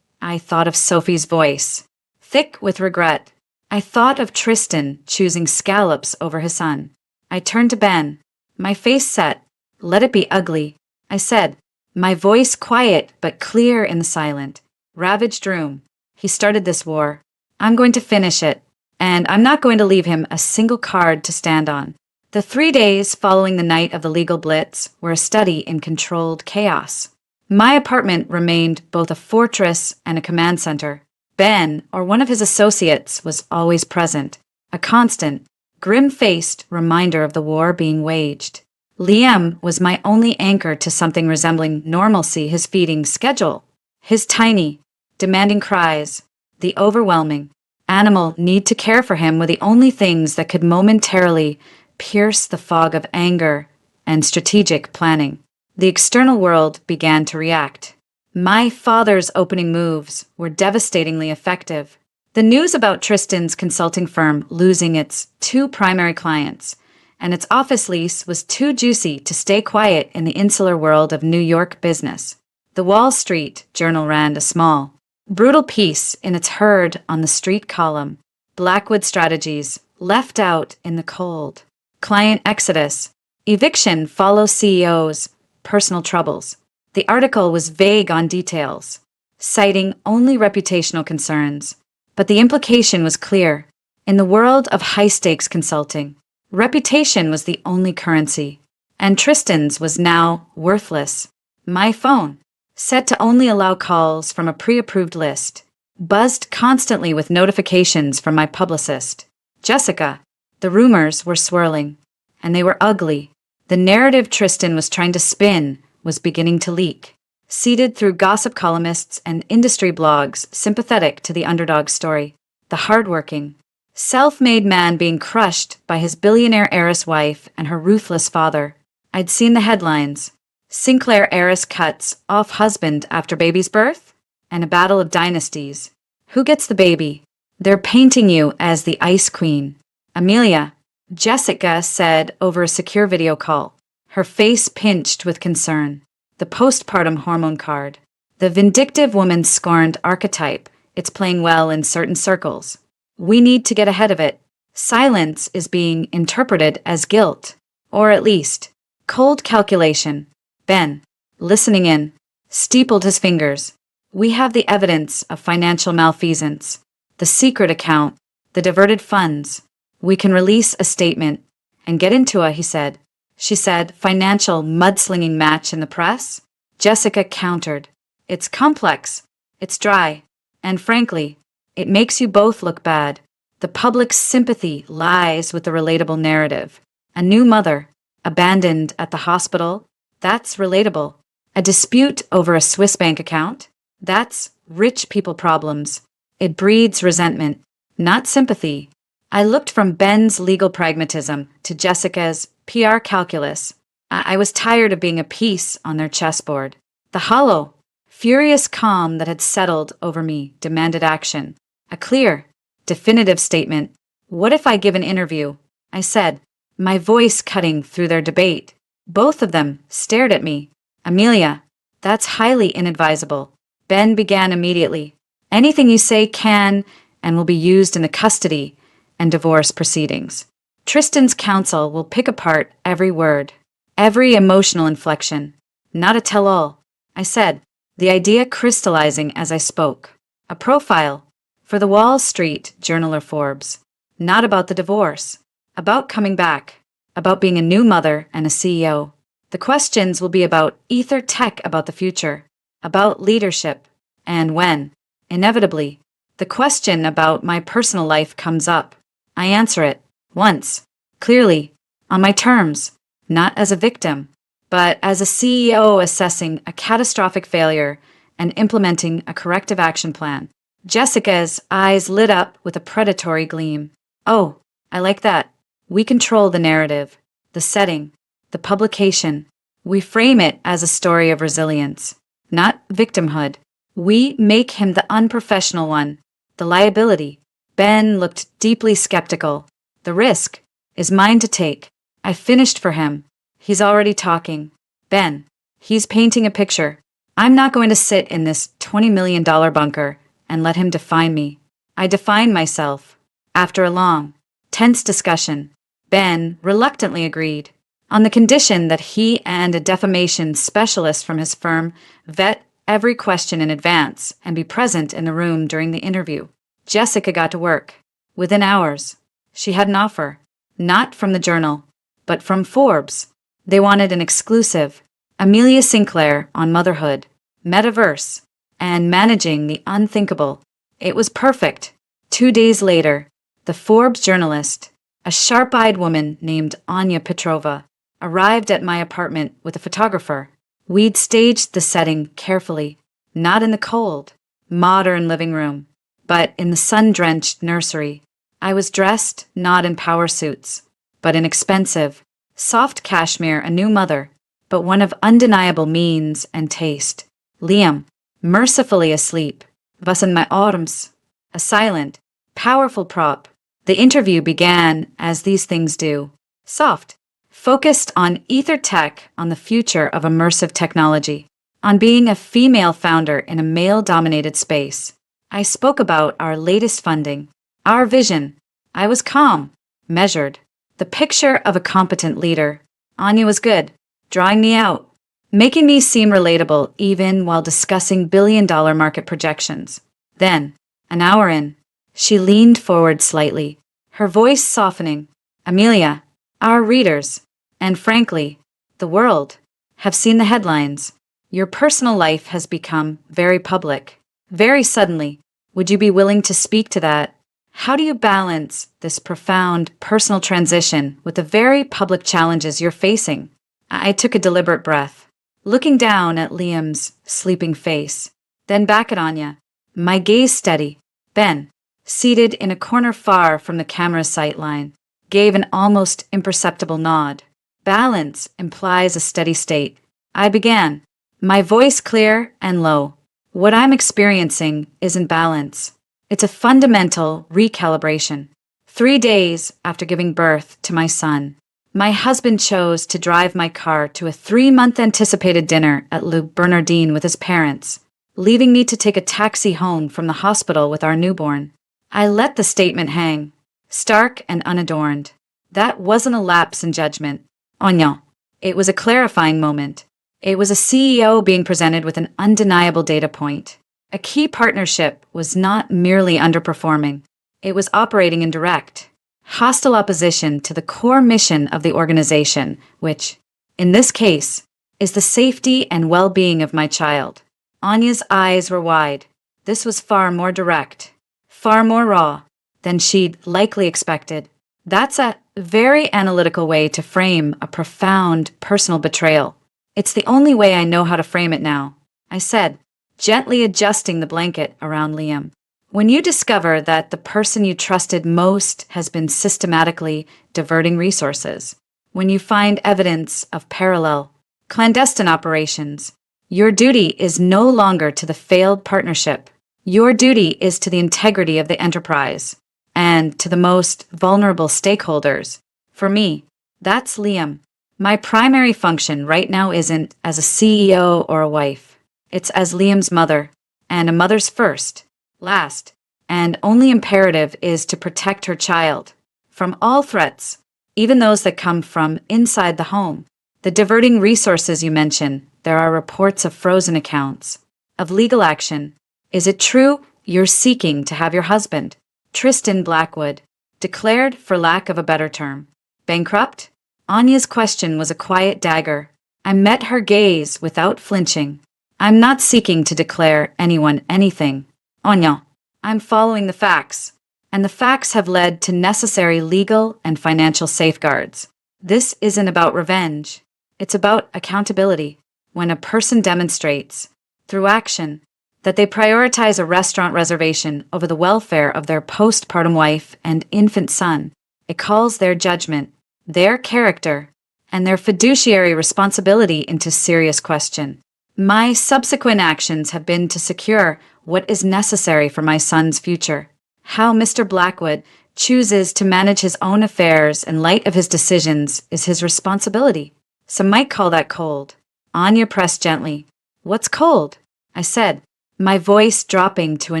Speaker 1: I thought of Sophie's voice, thick with regret. I thought of Tristan choosing scallops over his son. I turned to Ben, my face set. "Let it be ugly," I said, my voice quiet but clear in the silent, ravaged room. "He started this war. I'm going to finish it, and I'm not going to leave him a single card to stand on." The 3 days following the night of the legal blitz were a study in controlled chaos. My apartment remained both a fortress and a command center. Ben, or one of his associates, was always present, a constant, grim-faced reminder of the war being waged. Liam was my only anchor to something resembling normalcy, his feeding schedule. His tiny, demanding cries, the overwhelming animal need to care for him were the only things that could momentarily pierce the fog of anger and strategic planning. The external world began to react. My father's opening moves were devastatingly effective. The news about Tristan's consulting firm losing its 2 primary clients and its office lease was too juicy to stay quiet in the insular world of New York business. The Wall Street Journal ran a small, brutal piece in its Heard on the Street column. Blackwood strategies left out in the cold. Client exodus. Eviction follows CEO's personal troubles. The article was vague on details, citing only reputational concerns. But the implication was clear. In the world of high-stakes consulting, reputation was the only currency, and Tristan's was now worthless. My phone, set to only allow calls from a pre-approved list, buzzed constantly with notifications from my publicist, Jessica. The rumors were swirling, and they were ugly. The narrative Tristan was trying to spin was beginning to leak, seeded through gossip columnists and industry blogs sympathetic to the underdog story. The hardworking, self-made man being crushed by his billionaire heiress wife and her ruthless father. I'd seen the headlines. Sinclair heiress cuts off husband after baby's birth, and a battle of dynasties. Who gets the baby? They're painting you as the ice queen. "Amelia," Jessica said over a secure video call, her face pinched with concern. The postpartum hormone card. The vindictive woman scorned archetype. It's playing well in certain circles. We need to get ahead of it. Silence is being interpreted as guilt, or at least, cold calculation. Ben, listening in, steepled his fingers. "We have the evidence of financial malfeasance, the secret account, the diverted funds. We can release a statement and get into he said. She said, financial mudslinging match in the press? Jessica countered. It's complex, it's dry, and frankly, it makes you both look bad. The public's sympathy lies with the relatable narrative. A new mother, abandoned at the hospital, that's relatable. A dispute over a Swiss bank account? That's rich people problems. It breeds resentment, not sympathy. I looked from Ben's legal pragmatism to Jessica's PR calculus. I was tired of being a piece on their chessboard. The hollow, furious calm that had settled over me demanded action. A clear, definitive statement. What if I give an interview? I said, my voice cutting through their debate. Both of them stared at me. Amelia, that's highly inadvisable. Ben began immediately. Anything you say can and will be used in the custody and divorce proceedings. Tristan's counsel will pick apart every word, every emotional inflection. Not a tell-all, I said, the idea crystallizing as I spoke. A profile for the Wall Street Journal or Forbes. Not about the divorce, about coming back, about being a new mother and a CEO. The questions will be about ether tech, about the future, about leadership, and when, inevitably, the question about my personal life comes up, I answer it, once, clearly, on my terms, not as a victim, but as a CEO assessing a catastrophic failure and implementing a corrective action plan. Jessica's eyes lit up with a predatory gleam. Oh, I like that. We control the narrative, the setting, the publication. We frame it as a story of resilience, not victimhood. We make him the unprofessional one, the liability. Ben looked deeply skeptical. The risk is mine to take. I finished for him. He's already talking. Ben, he's painting a picture. I'm not going to sit in this $20 million bunker and let him define me. I define myself. After a long, tense discussion, Ben reluctantly agreed, on the condition that he and a defamation specialist from his firm vet every question in advance and be present in the room during the interview. Jessica got to work. Within hours, she had an offer, not from the Journal, but from Forbes. They wanted an exclusive, Amelia Sinclair on motherhood, metaverse, and managing the unthinkable. It was perfect. 2 days later, the Forbes journalist, a sharp-eyed woman named Anya Petrova, arrived at my apartment with a photographer. We'd staged the setting carefully, not in the cold, modern living room, but in the sun-drenched nursery. I was dressed not in power suits, but in expensive, soft cashmere, a new mother, but one of undeniable means and taste. Liam, mercifully asleep, was in my arms, a silent, powerful prop. The interview began as these things do, soft, focused on ether tech, on the future of immersive technology, on being a female founder in a male-dominated space. I spoke about our latest funding, our vision. I was calm, measured, the picture of a competent leader. Anya was good, drawing me out, making me seem relatable even while discussing billion-dollar market projections. Then, an hour in, she leaned forward slightly, her voice softening. Amelia, our readers, and frankly, the world, have seen the headlines. Your personal life has become very public, very suddenly. Would you be willing to speak to that? How do you balance this profound personal transition with the very public challenges you're facing? I took a deliberate breath, looking down at Liam's sleeping face, then back at Anya, my gaze steady. Ben, seated in a corner far from the camera's sight line, gave an almost imperceptible nod. Balance implies a steady state. I began, my voice clear and low. What I'm experiencing isn't balance. It's a fundamental recalibration. 3 days after giving birth to my son, my husband chose to drive my car to a 3-month anticipated dinner at Le Bernardin with his parents, leaving me to take a taxi home from the hospital with our newborn. I let the statement hang, stark and unadorned. That wasn't a lapse in judgment. Oh no, it was a clarifying moment. It was a CEO being presented with an undeniable data point. A key partnership was not merely underperforming. It was operating in direct, hostile opposition to the core mission of the organization, which, in this case, is the safety and well-being of my child. Anya's eyes were wide. This was far more direct, far more raw than she'd likely expected. That's a very analytical way to frame a profound personal betrayal. It's the only way I know how to frame it now, I said, gently adjusting the blanket around Liam. When you discover that the person you trusted most has been systematically diverting resources, when you find evidence of parallel, clandestine operations, your duty is no longer to the failed partnership. Your duty is to the integrity of the enterprise and to the most vulnerable stakeholders. For me, that's Liam. My primary function right now isn't as a CEO or a wife. It's as Liam's mother, and a mother's first, last, and only imperative is to protect her child from all threats, even those that come from inside the home. The diverting resources you mention, there are reports of frozen accounts, of legal action. Is it true you're seeking to have your husband, Tristan Blackwood, declared, for lack of a better term, bankrupt? Anya's question was a quiet dagger. I met her gaze without flinching. I'm not seeking to declare anyone anything, Anya. I'm following the facts, and the facts have led to necessary legal and financial safeguards. This isn't about revenge. It's about accountability. When a person demonstrates, through action, that they prioritize a restaurant reservation over the welfare of their postpartum wife and infant son, it calls their judgment, their character, and their fiduciary responsibility into serious question. My subsequent actions have been to secure what is necessary for my son's future. How Mr. Blackwood chooses to manage his own affairs in light of his decisions is his responsibility. Some might call that cold. Anya pressed gently. What's cold? I said, my voice dropping to a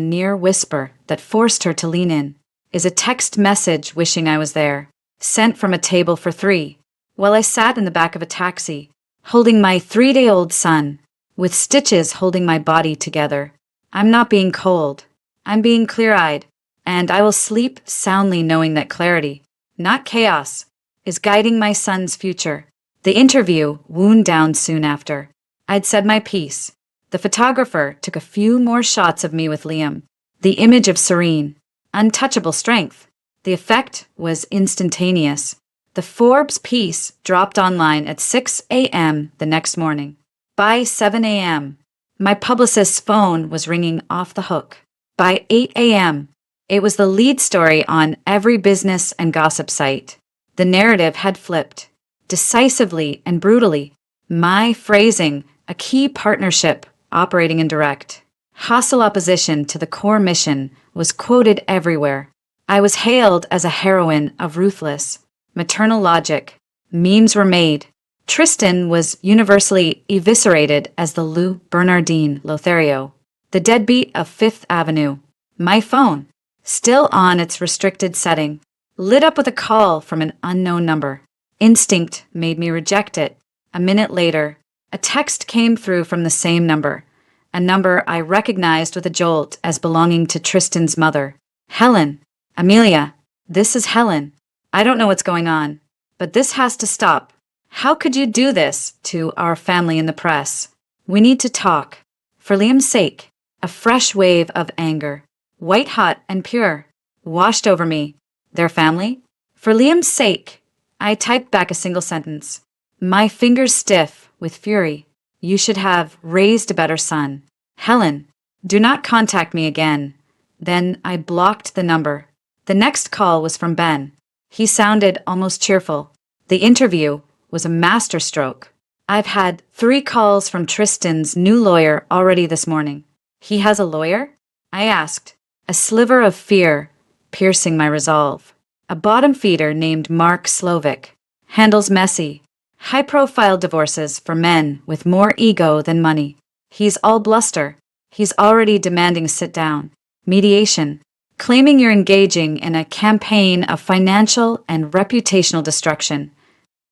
Speaker 1: near whisper that forced her to lean in. Is a text message wishing I was there, sent from a table for three, while I sat in the back of a taxi, holding my 3-day-old son, with stitches holding my body together. I'm not being cold. I'm being clear-eyed, and I will sleep soundly knowing that clarity, not chaos, is guiding my son's future. The interview wound down soon after. I'd said my piece. The photographer took a few more shots of me with Liam, the image of serene, untouchable strength. The effect was instantaneous. The Forbes piece dropped online at 6 a.m. the next morning. By 7 a.m., my publicist's phone was ringing off the hook. By 8 a.m., it was the lead story on every business and gossip site. The narrative had flipped, decisively and brutally. My phrasing, a key partnership operating in direct, hostile opposition to the core mission, was quoted everywhere. I was hailed as a heroine of ruthless, maternal logic. Memes were made. Tristan was universally eviscerated as the Lou Bernardine Lothario, the deadbeat of Fifth Avenue. My phone, still on its restricted setting, lit up with a call from an unknown number. Instinct made me reject it. A minute later, a text came through from the same number, a number I recognized with a jolt as belonging to Tristan's mother. Helen. Amelia. This is Helen. I don't know what's going on, but this has to stop. How could you do this to our family in the press? We need to talk. For Liam's sake. A fresh wave of anger, white hot and pure, washed over me. Their family? For Liam's sake. I typed back a single sentence. My fingers stiff with fury. You should have raised a better son. Helen, do not contact me again. Then I blocked the number. The next call was from Ben. He sounded almost cheerful. The interview was a masterstroke. I've had 3 calls from Tristan's new lawyer already this morning. He has a lawyer? I asked, a sliver of fear piercing my resolve. A bottom feeder named Mark Slovic handles messy, high-profile divorces for men with more ego than money. He's all bluster. He's already demanding sit-down, mediation, claiming you're engaging in a campaign of financial and reputational destruction.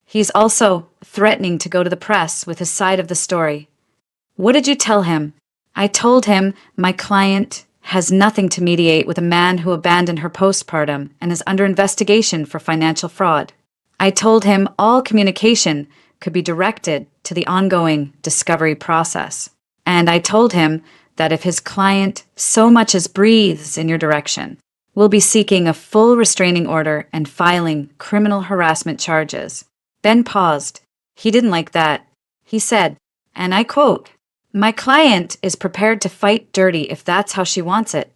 Speaker 1: He's also threatening to go to the press with his side of the story. What did you tell him? I told him my client has nothing to mediate with a man who abandoned her postpartum and is under investigation for financial fraud. I told him all communication could be directed to the ongoing discovery process. And I told him that if his client so much as breathes in your direction, we'll be seeking a full restraining order and filing criminal harassment charges. Ben paused. He didn't like that. he said, and I quote, "My client is prepared to fight dirty if that's how she wants it."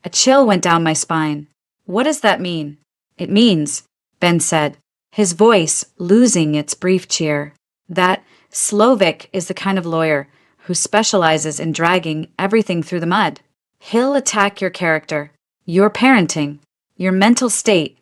Speaker 1: A chill went down my spine. What does that mean? It means, Ben said, his voice losing its brief cheer, that Slovik is the kind of lawyer who specializes in dragging everything through the mud. He'll attack your character, your parenting, your mental state.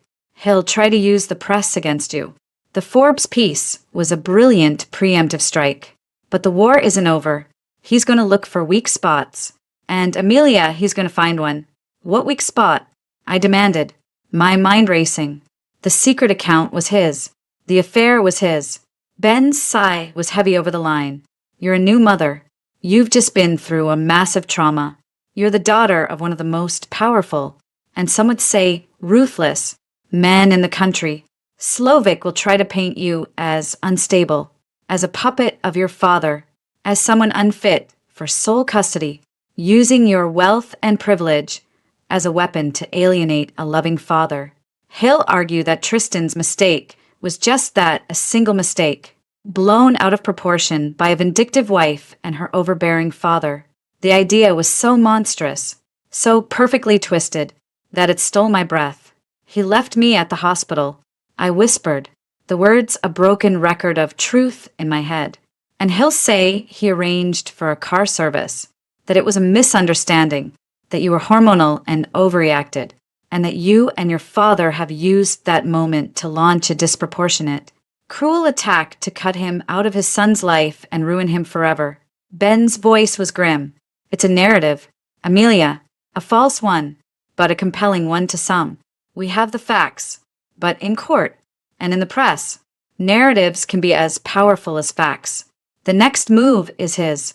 Speaker 1: He'll try to use the press against you. The Forbes piece was a brilliant preemptive strike. But the war isn't over. He's going to look for weak spots. And Amelia, he's going to find one. What weak spot? I demanded, my mind racing. The secret account was his. The affair was his. Ben's sigh was heavy over the line. You're a new mother. You've just been through a massive trauma. You're the daughter of one of the most powerful, and some would say ruthless, men in the country. Slovik will try to paint you as unstable, as a puppet of your father, as someone unfit for sole custody, using your wealth and privilege as a weapon to alienate a loving father. He'll argue that Tristan's mistake was just that, a single mistake, blown out of proportion by a vindictive wife and her overbearing father. The idea was so monstrous, so perfectly twisted, that it stole my breath. He left me at the hospital. I whispered, the words a broken record of truth in my head. And he'll say he arranged for a car service, that it was a misunderstanding, that you were hormonal and overreacted, and that you and your father have used that moment to launch a disproportionate, cruel attack to cut him out of his son's life and ruin him forever. Ben's voice was grim. It's a narrative, Amelia, a false one, but a compelling one to some. We have the facts, but in court and in the press, narratives can be as powerful as facts. The next move is his,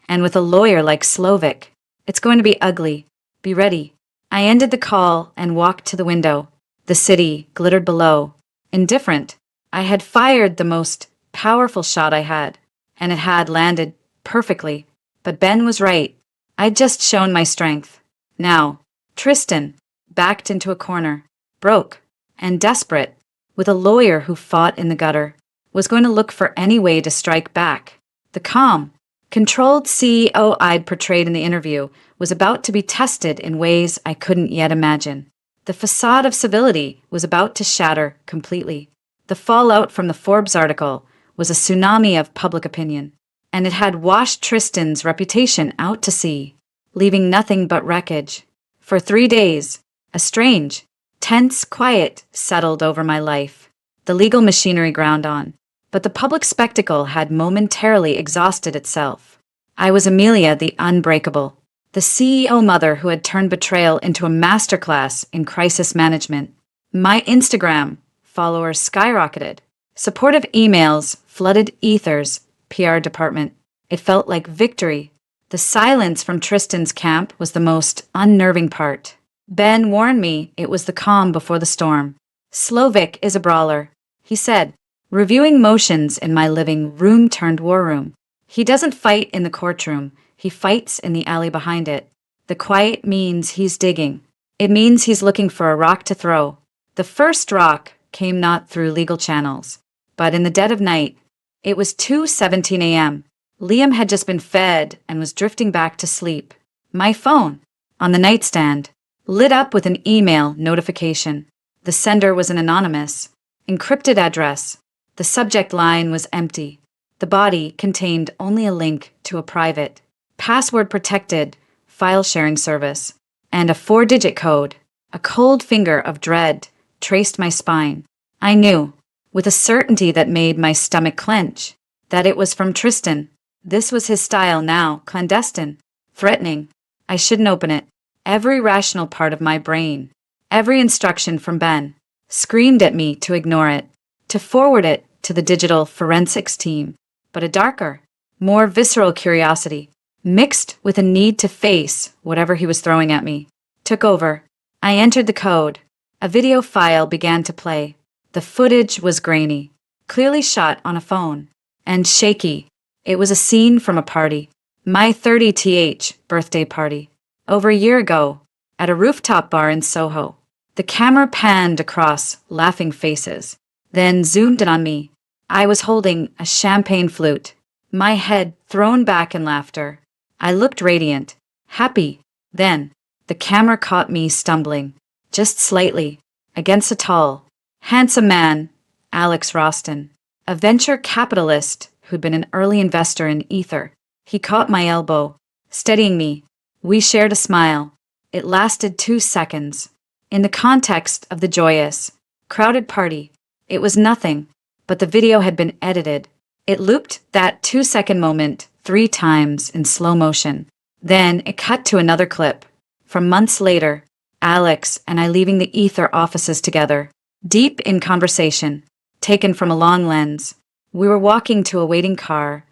Speaker 1: and with a lawyer like Slovik, it's going to be ugly. Be ready. I ended the call and walked to the window. The city glittered below. Indifferent. I had fired the most powerful shot I had, and it had landed perfectly. But Ben was right. I'd just shown my strength. Now, Tristan, backed into a corner, broke and desperate, with a lawyer who fought in the gutter, was going to look for any way to strike back. The calm, controlled CEO I'd portrayed in the interview was about to be tested in ways I couldn't yet imagine. The facade of civility was about to shatter completely. The fallout from the Forbes article was a tsunami of public opinion, and it had washed Tristan's reputation out to sea, leaving nothing but wreckage. For 3 days, a strange, tense quiet settled over my life. The legal machinery ground on, but the public spectacle had momentarily exhausted itself. I was Amelia the Unbreakable, the CEO mother who had turned betrayal into a masterclass in crisis management. My Instagram followers skyrocketed. Supportive emails flooded Ether's PR department. It felt like victory. The silence from Tristan's camp was the most unnerving part. Ben warned me it was the calm before the storm. Slovik is a brawler, he said, reviewing motions in my living room turned war room. He doesn't fight in the courtroom, he fights in the alley behind it. The quiet means he's digging. It means he's looking for a rock to throw. The first rock came not through legal channels, but in the dead of night. It was 2:17 a.m. Liam had just been fed and was drifting back to sleep. My phone, on the nightstand, lit up with an email notification. The sender was an anonymous, encrypted address. The subject line was empty. The body contained only a link to a private, password-protected file-sharing service, and a 4-digit code. A cold finger of dread traced my spine. I knew, with a certainty that made my stomach clench, that it was from Tristan. This was his style now, clandestine, threatening. I shouldn't open it. Every rational part of my brain, every instruction from Ben, screamed at me to ignore it, to forward it to the digital forensics team. But a darker, more visceral curiosity, mixed with a need to face whatever he was throwing at me, took over. I entered the code. A video file began to play. The footage was grainy, clearly shot on a phone, and shaky. It was a scene from a party, my 30th birthday party, over a year ago, at a rooftop bar in Soho. The camera panned across laughing faces, then zoomed in on me. I was holding a champagne flute, my head thrown back in laughter. I looked radiant, happy. Then, the camera caught me stumbling, just slightly, against a tall, handsome man, Alex Roston, a venture capitalist who'd been an early investor in Ether. He caught my elbow, steadying me. We shared a smile. It lasted 2 seconds. In the context of the joyous, crowded party, it was nothing, but the video had been edited. It looped that 2-second moment 3 times in slow motion. Then it cut to another clip. From months later, Alex and I leaving the Ether offices together, deep in conversation, taken from a long lens. We were walking to a waiting car,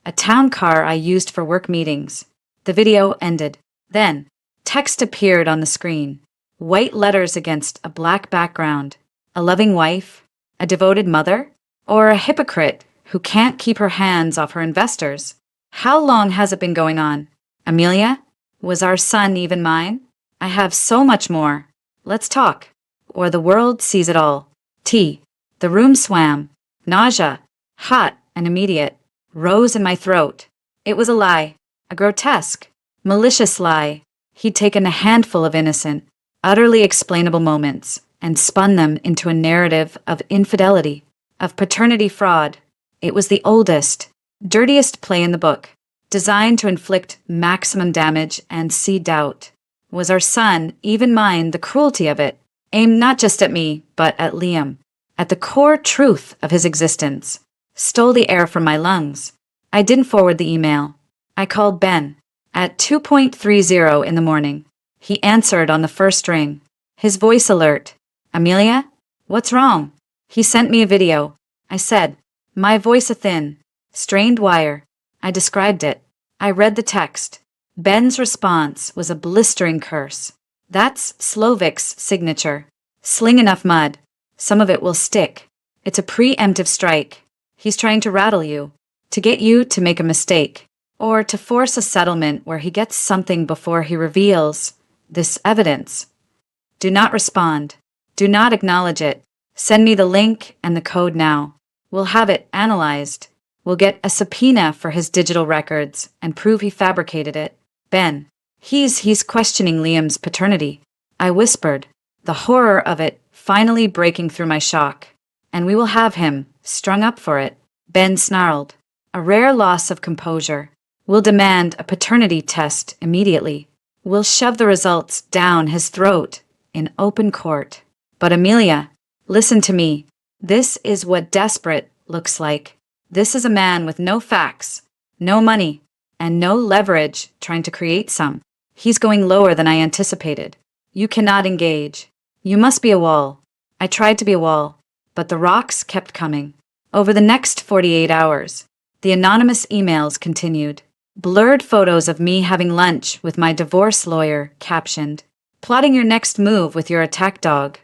Speaker 1: a town car I used for work meetings. The video ended. Then, text appeared on the screen. White letters against a black background. A loving wife? A devoted mother? Or a hypocrite who can't keep her hands off her investors? How long has it been going on? Amelia? Was our son even mine? I have so much more. Let's talk. Or the world sees it all. Tea. The room swam. Nausea. Hot and immediate. Rose in my throat. It was a lie. A grotesque, malicious lie. He'd taken a handful of innocent, utterly explainable moments and spun them into a narrative of infidelity, of paternity fraud. It was the oldest, dirtiest play in the book, designed to inflict maximum damage and seed doubt. Was our son, even mine, the cruelty of it, aimed not just at me, but at Liam, at the core truth of his existence, stole the air from my lungs. I didn't forward the email. I called Ben at 2:30 in the morning. He answered on the first ring, his voice alert. Amelia? What's wrong? He sent me a video. I said, my voice a thin, strained wire. I described it. I read the text. Ben's response was a blistering curse. That's Slovik's signature. Sling enough mud. Some of it will stick. It's a preemptive strike. He's trying to rattle you, to get you to make a mistake, or to force a settlement where he gets something before he reveals this evidence. Do not respond. Do not acknowledge it. Send me the link and the code now. We'll have it analyzed. We'll get a subpoena for his digital records and prove he fabricated it. Ben, he's questioning Liam's paternity. I whispered, the horror of it finally breaking through my shock. And we will have him strung up for it. Ben snarled, a rare loss of composure. We'll demand a paternity test immediately. We'll shove the results down his throat in open court. But Amelia, listen to me. This is what desperate looks like. This is a man with no facts, no money, and no leverage trying to create some. He's going lower than I anticipated. You cannot engage. You must be a wall. I tried to be a wall, but the rocks kept coming. Over the next 48 hours, the anonymous emails continued. Blurred photos of me having lunch with my divorce lawyer captioned, plotting your next move with your attack dog.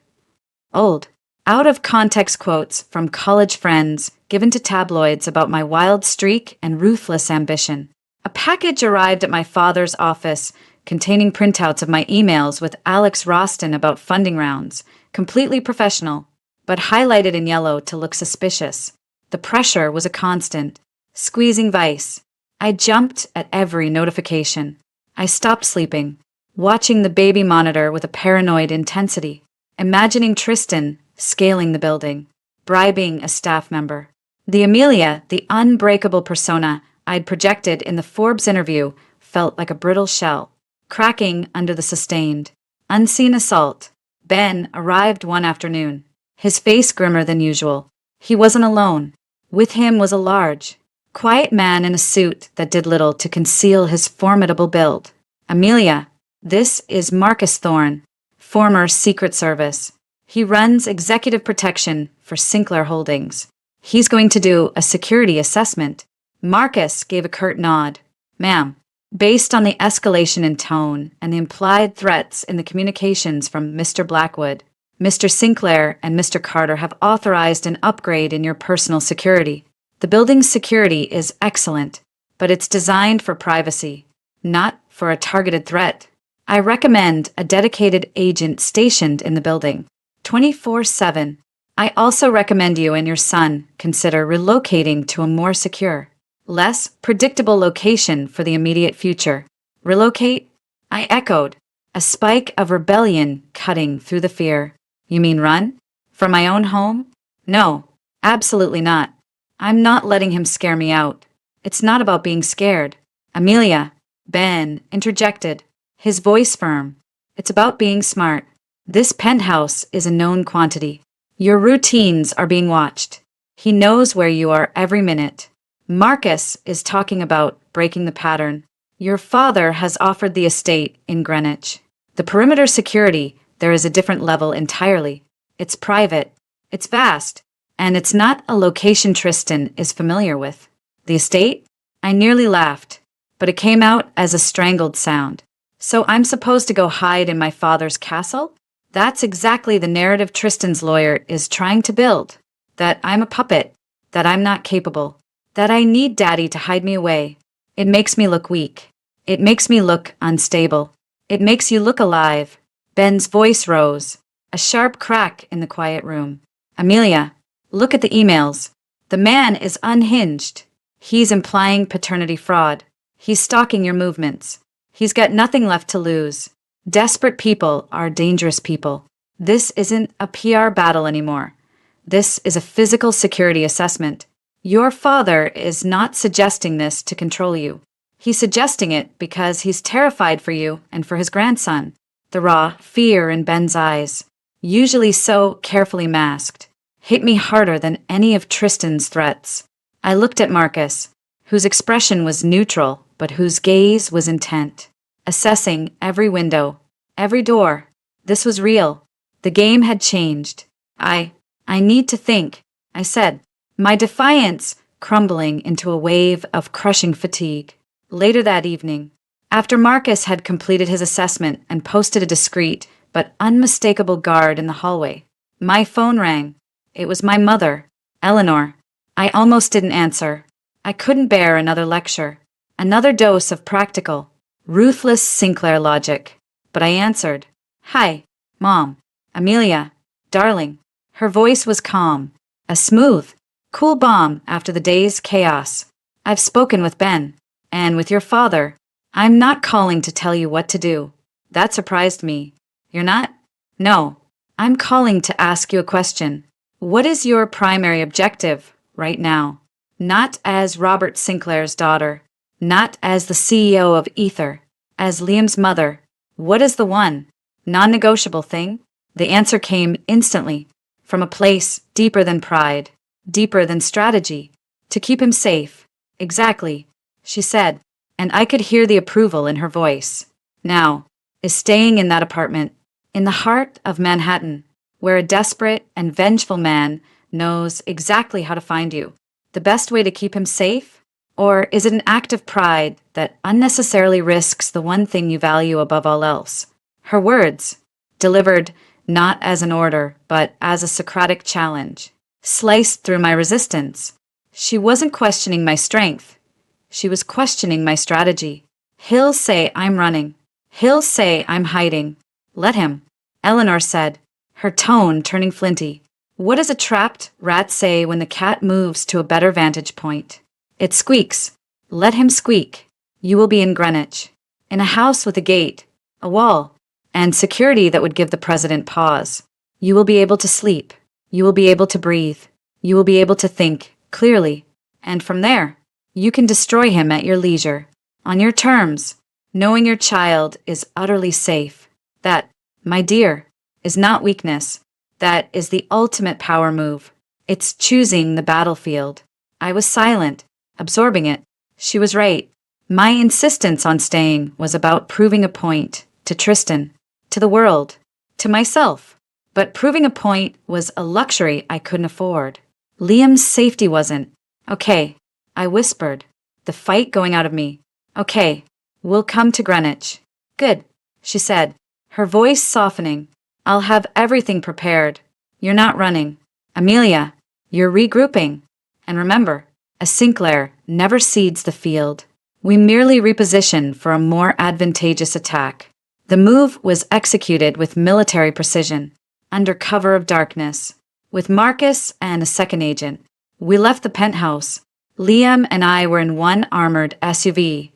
Speaker 1: Old, out-of-context quotes from college friends given to tabloids about my wild streak and ruthless ambition. A package arrived at my father's office containing printouts of my emails with Alex Roston about funding rounds, completely professional, but highlighted in yellow to look suspicious. The pressure was a constant, squeezing vice. I jumped at every notification. I stopped sleeping, watching the baby monitor with a paranoid intensity, imagining Tristan scaling the building, bribing a staff member. The Amelia, the unbreakable persona I'd projected in the Forbes interview, felt like a brittle shell, cracking under the sustained, unseen assault. Ben arrived one afternoon, his face grimmer than usual. He wasn't alone. With him was a large, quiet man in a suit that did little to conceal his formidable build. Amelia, this is Marcus Thorne, former Secret Service. He runs executive protection for Sinclair Holdings. He's going to do a security assessment. Marcus gave a curt nod. Ma'am, based on the escalation in tone and the implied threats in the communications from Mr. Blackwood, Mr. Sinclair and Mr. Carter have authorized an upgrade in your personal security. The building's security is excellent, but it's designed for privacy, not for a targeted threat. I recommend a dedicated agent stationed in the building, 24/7. I also recommend you and your son consider relocating to a more secure, less predictable location for the immediate future. Relocate? I echoed, a spike of rebellion cutting through the fear. You mean run? From my own home? No, absolutely not. I'm not letting him scare me out. It's not about being scared. Amelia, Ben interjected, his voice firm. It's about being smart. This penthouse is a known quantity. Your routines are being watched. He knows where you are every minute. Marcus is talking about breaking the pattern. Your father has offered the estate in Greenwich. The perimeter security, there is a different level entirely. It's private, it's vast, and it's not a location Tristan is familiar with. The estate? I nearly laughed, but it came out as a strangled sound. So I'm supposed to go hide in my father's castle? That's exactly the narrative Tristan's lawyer is trying to build. That I'm a puppet, that I'm not capable, that I need Daddy to hide me away. It makes me look weak. It makes me look unstable. It makes you look alive. Ben's voice rose, a sharp crack in the quiet room. Amelia, look at the emails. The man is unhinged. He's implying paternity fraud. He's stalking your movements. He's got nothing left to lose. Desperate people are dangerous people. This isn't a PR battle anymore. This is a physical security assessment. Your father is not suggesting this to control you. He's suggesting it because he's terrified for you and for his grandson. The raw fear in Ben's eyes, usually so carefully masked, hit me harder than any of Tristan's threats. I looked at Marcus, whose expression was neutral, but whose gaze was intent, assessing every window, every door. This was real. The game had changed. I need to think, I said, my defiance crumbling into a wave of crushing fatigue. Later that evening, after Marcus had completed his assessment and posted a discreet but unmistakable guard in the hallway, my phone rang. It was my mother, Eleanor. I almost didn't answer. I couldn't bear another lecture, another dose of practical, ruthless Sinclair logic. But I answered. Hi, Mom. Amelia. Darling. Her voice was calm, a smooth, cool balm after the day's chaos. I've spoken with Ben, and with your father. I'm not calling to tell you what to do. That surprised me. You're not? No. I'm calling to ask you a question. What is your primary objective right now? Not as Robert Sinclair's daughter, not as the CEO of Ether, as Liam's mother. What is the one, non-negotiable thing? The answer came instantly, from a place deeper than pride, deeper than strategy. To keep him safe. Exactly, she said, and I could hear the approval in her voice. Now, is staying in that apartment, in the heart of Manhattan, where a desperate and vengeful man knows exactly how to find you, the best way to keep him safe? Or is it an act of pride that unnecessarily risks the one thing you value above all else? Her words, delivered not as an order, but as a Socratic challenge, sliced through my resistance. She wasn't questioning my strength. She was questioning my strategy. He'll say I'm running. He'll say I'm hiding. Let him, Eleanor said, her tone turning flinty. What does a trapped rat say when the cat moves to a better vantage point? It squeaks. Let him squeak. You will be in Greenwich, in a house with a gate, a wall, and security that would give the president pause. You will be able to sleep. You will be able to breathe. You will be able to think clearly. And from there, you can destroy him at your leisure, on your terms, knowing your child is utterly safe. That, my dear, is not weakness. That is the ultimate power move. It's choosing the battlefield. I was silent, absorbing it. She was right. My insistence on staying was about proving a point to Tristan, to the world, to myself. But proving a point was a luxury I couldn't afford. Liam's safety wasn't. Okay, I whispered, the fight going out of me. Okay, we'll come to Greenwich. Good, she said, her voice softening. I'll have everything prepared. You're not running. Amelia, you're regrouping. And remember, a Sinclair never cedes the field. We merely reposition for a more advantageous attack. The move was executed with military precision, under cover of darkness. With Marcus and a second agent, we left the penthouse, Liam and I were in one armored SUV.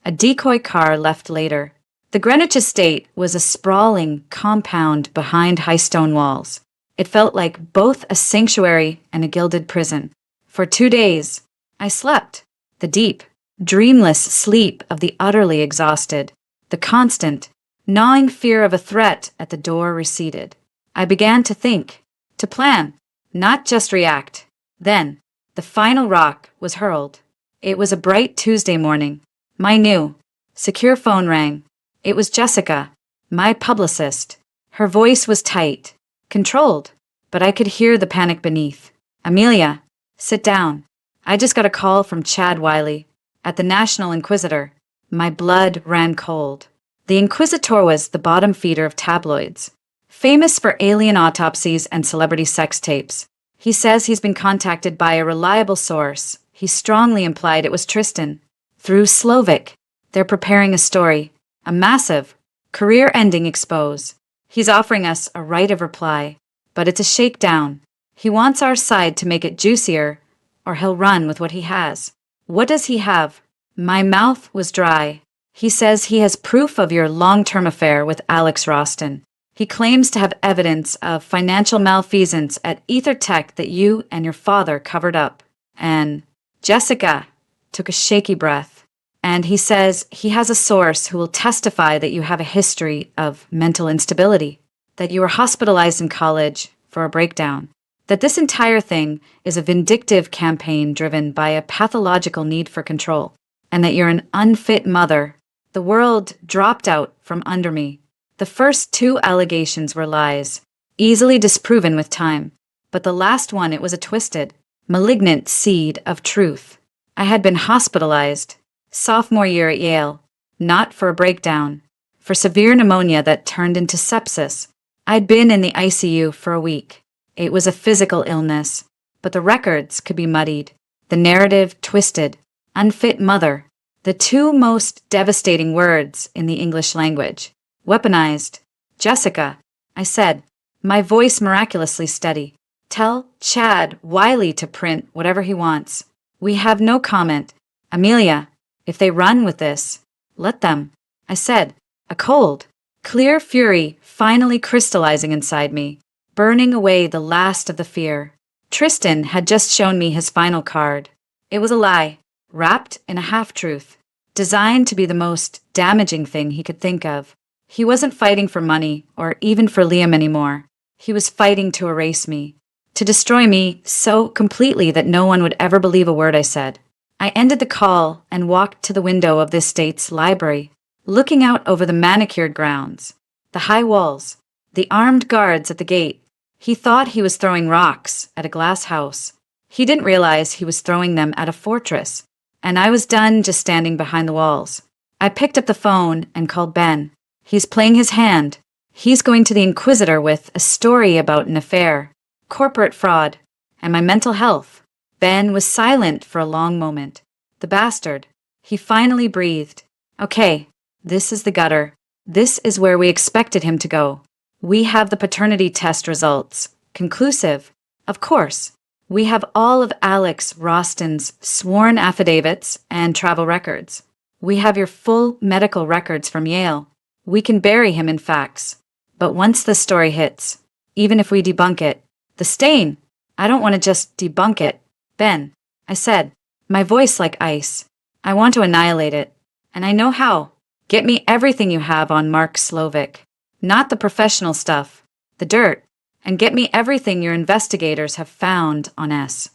Speaker 1: A decoy car left later. The Greenwich estate was a sprawling compound behind high stone walls. It felt like both a sanctuary and a gilded prison. For 2 days, I slept. The deep, dreamless sleep of the utterly exhausted. The constant, gnawing fear of a threat at the door receded. I began to think, to plan, not just react. Then, the final rock was hurled. It was a bright Tuesday morning. My new, secure phone rang. It was Jessica, my publicist. Her voice was tight, controlled, but I could hear the panic beneath. Amelia, sit down. I just got a call from Chad Wiley at the National Inquisitor. My blood ran cold. The Inquisitor was the bottom feeder of tabloids, famous for alien autopsies and celebrity sex tapes. He says he's been contacted by a reliable source. He strongly implied it was Tristan. Through Slovak, they're preparing a story, a massive, career-ending expose. He's offering us a right of reply, but it's a shakedown. He wants our side to make it juicier, or he'll run with what he has. What does he have? My mouth was dry. He says he has proof of your long-term affair with Alex Roston. He claims to have evidence of financial malfeasance at EtherTech that you and your father covered up. And Jessica took a shaky breath. And he says he has a source who will testify that you have a history of mental instability, that you were hospitalized in college for a breakdown, that this entire thing is a vindictive campaign driven by a pathological need for control, and that you're an unfit mother. The world dropped out from under me. The first 2 allegations were lies, easily disproven with time, but the last one, it was a twisted, malignant seed of truth. I had been hospitalized sophomore year at Yale, not for a breakdown, for severe pneumonia that turned into sepsis. I'd been in the ICU for a week. It was a physical illness, but the records could be muddied, the narrative twisted. Unfit mother, the 2 most devastating words in the English language. Weaponized. Jessica, I said, my voice miraculously steady. Tell Chad Wiley to print whatever he wants. We have no comment. Amelia, if they run with this, let them. I said, a cold, clear fury finally crystallizing inside me, burning away the last of the fear. Tristan had just shown me his final card. It was a lie, wrapped in a half-truth, designed to be the most damaging thing he could think of. He wasn't fighting for money or even for Liam anymore. He was fighting to erase me, to destroy me so completely that no one would ever believe a word I said. I ended the call and walked to the window of the estate's library, looking out over the manicured grounds, the high walls, the armed guards at the gate. He thought he was throwing rocks at a glass house. He didn't realize he was throwing them at a fortress, and I was done just standing behind the walls. I picked up the phone and called Ben. He's playing his hand. He's going to the Inquisitor with a story about an affair, corporate fraud, and my mental health. Ben was silent for a long moment. The bastard. He finally breathed. Okay, this is the gutter. This is where we expected him to go. We have the paternity test results. Conclusive. Of course. We have all of Alex Roston's sworn affidavits and travel records. We have your full medical records from Yale. We can bury him in facts. But once the story hits, even if we debunk it, the stain, I don't want to just debunk it. Ben, I said, my voice like ice. I want to annihilate it. And I know how. Get me everything you have on Mark Slovic. Not the professional stuff, the dirt. And get me everything your investigators have found on S.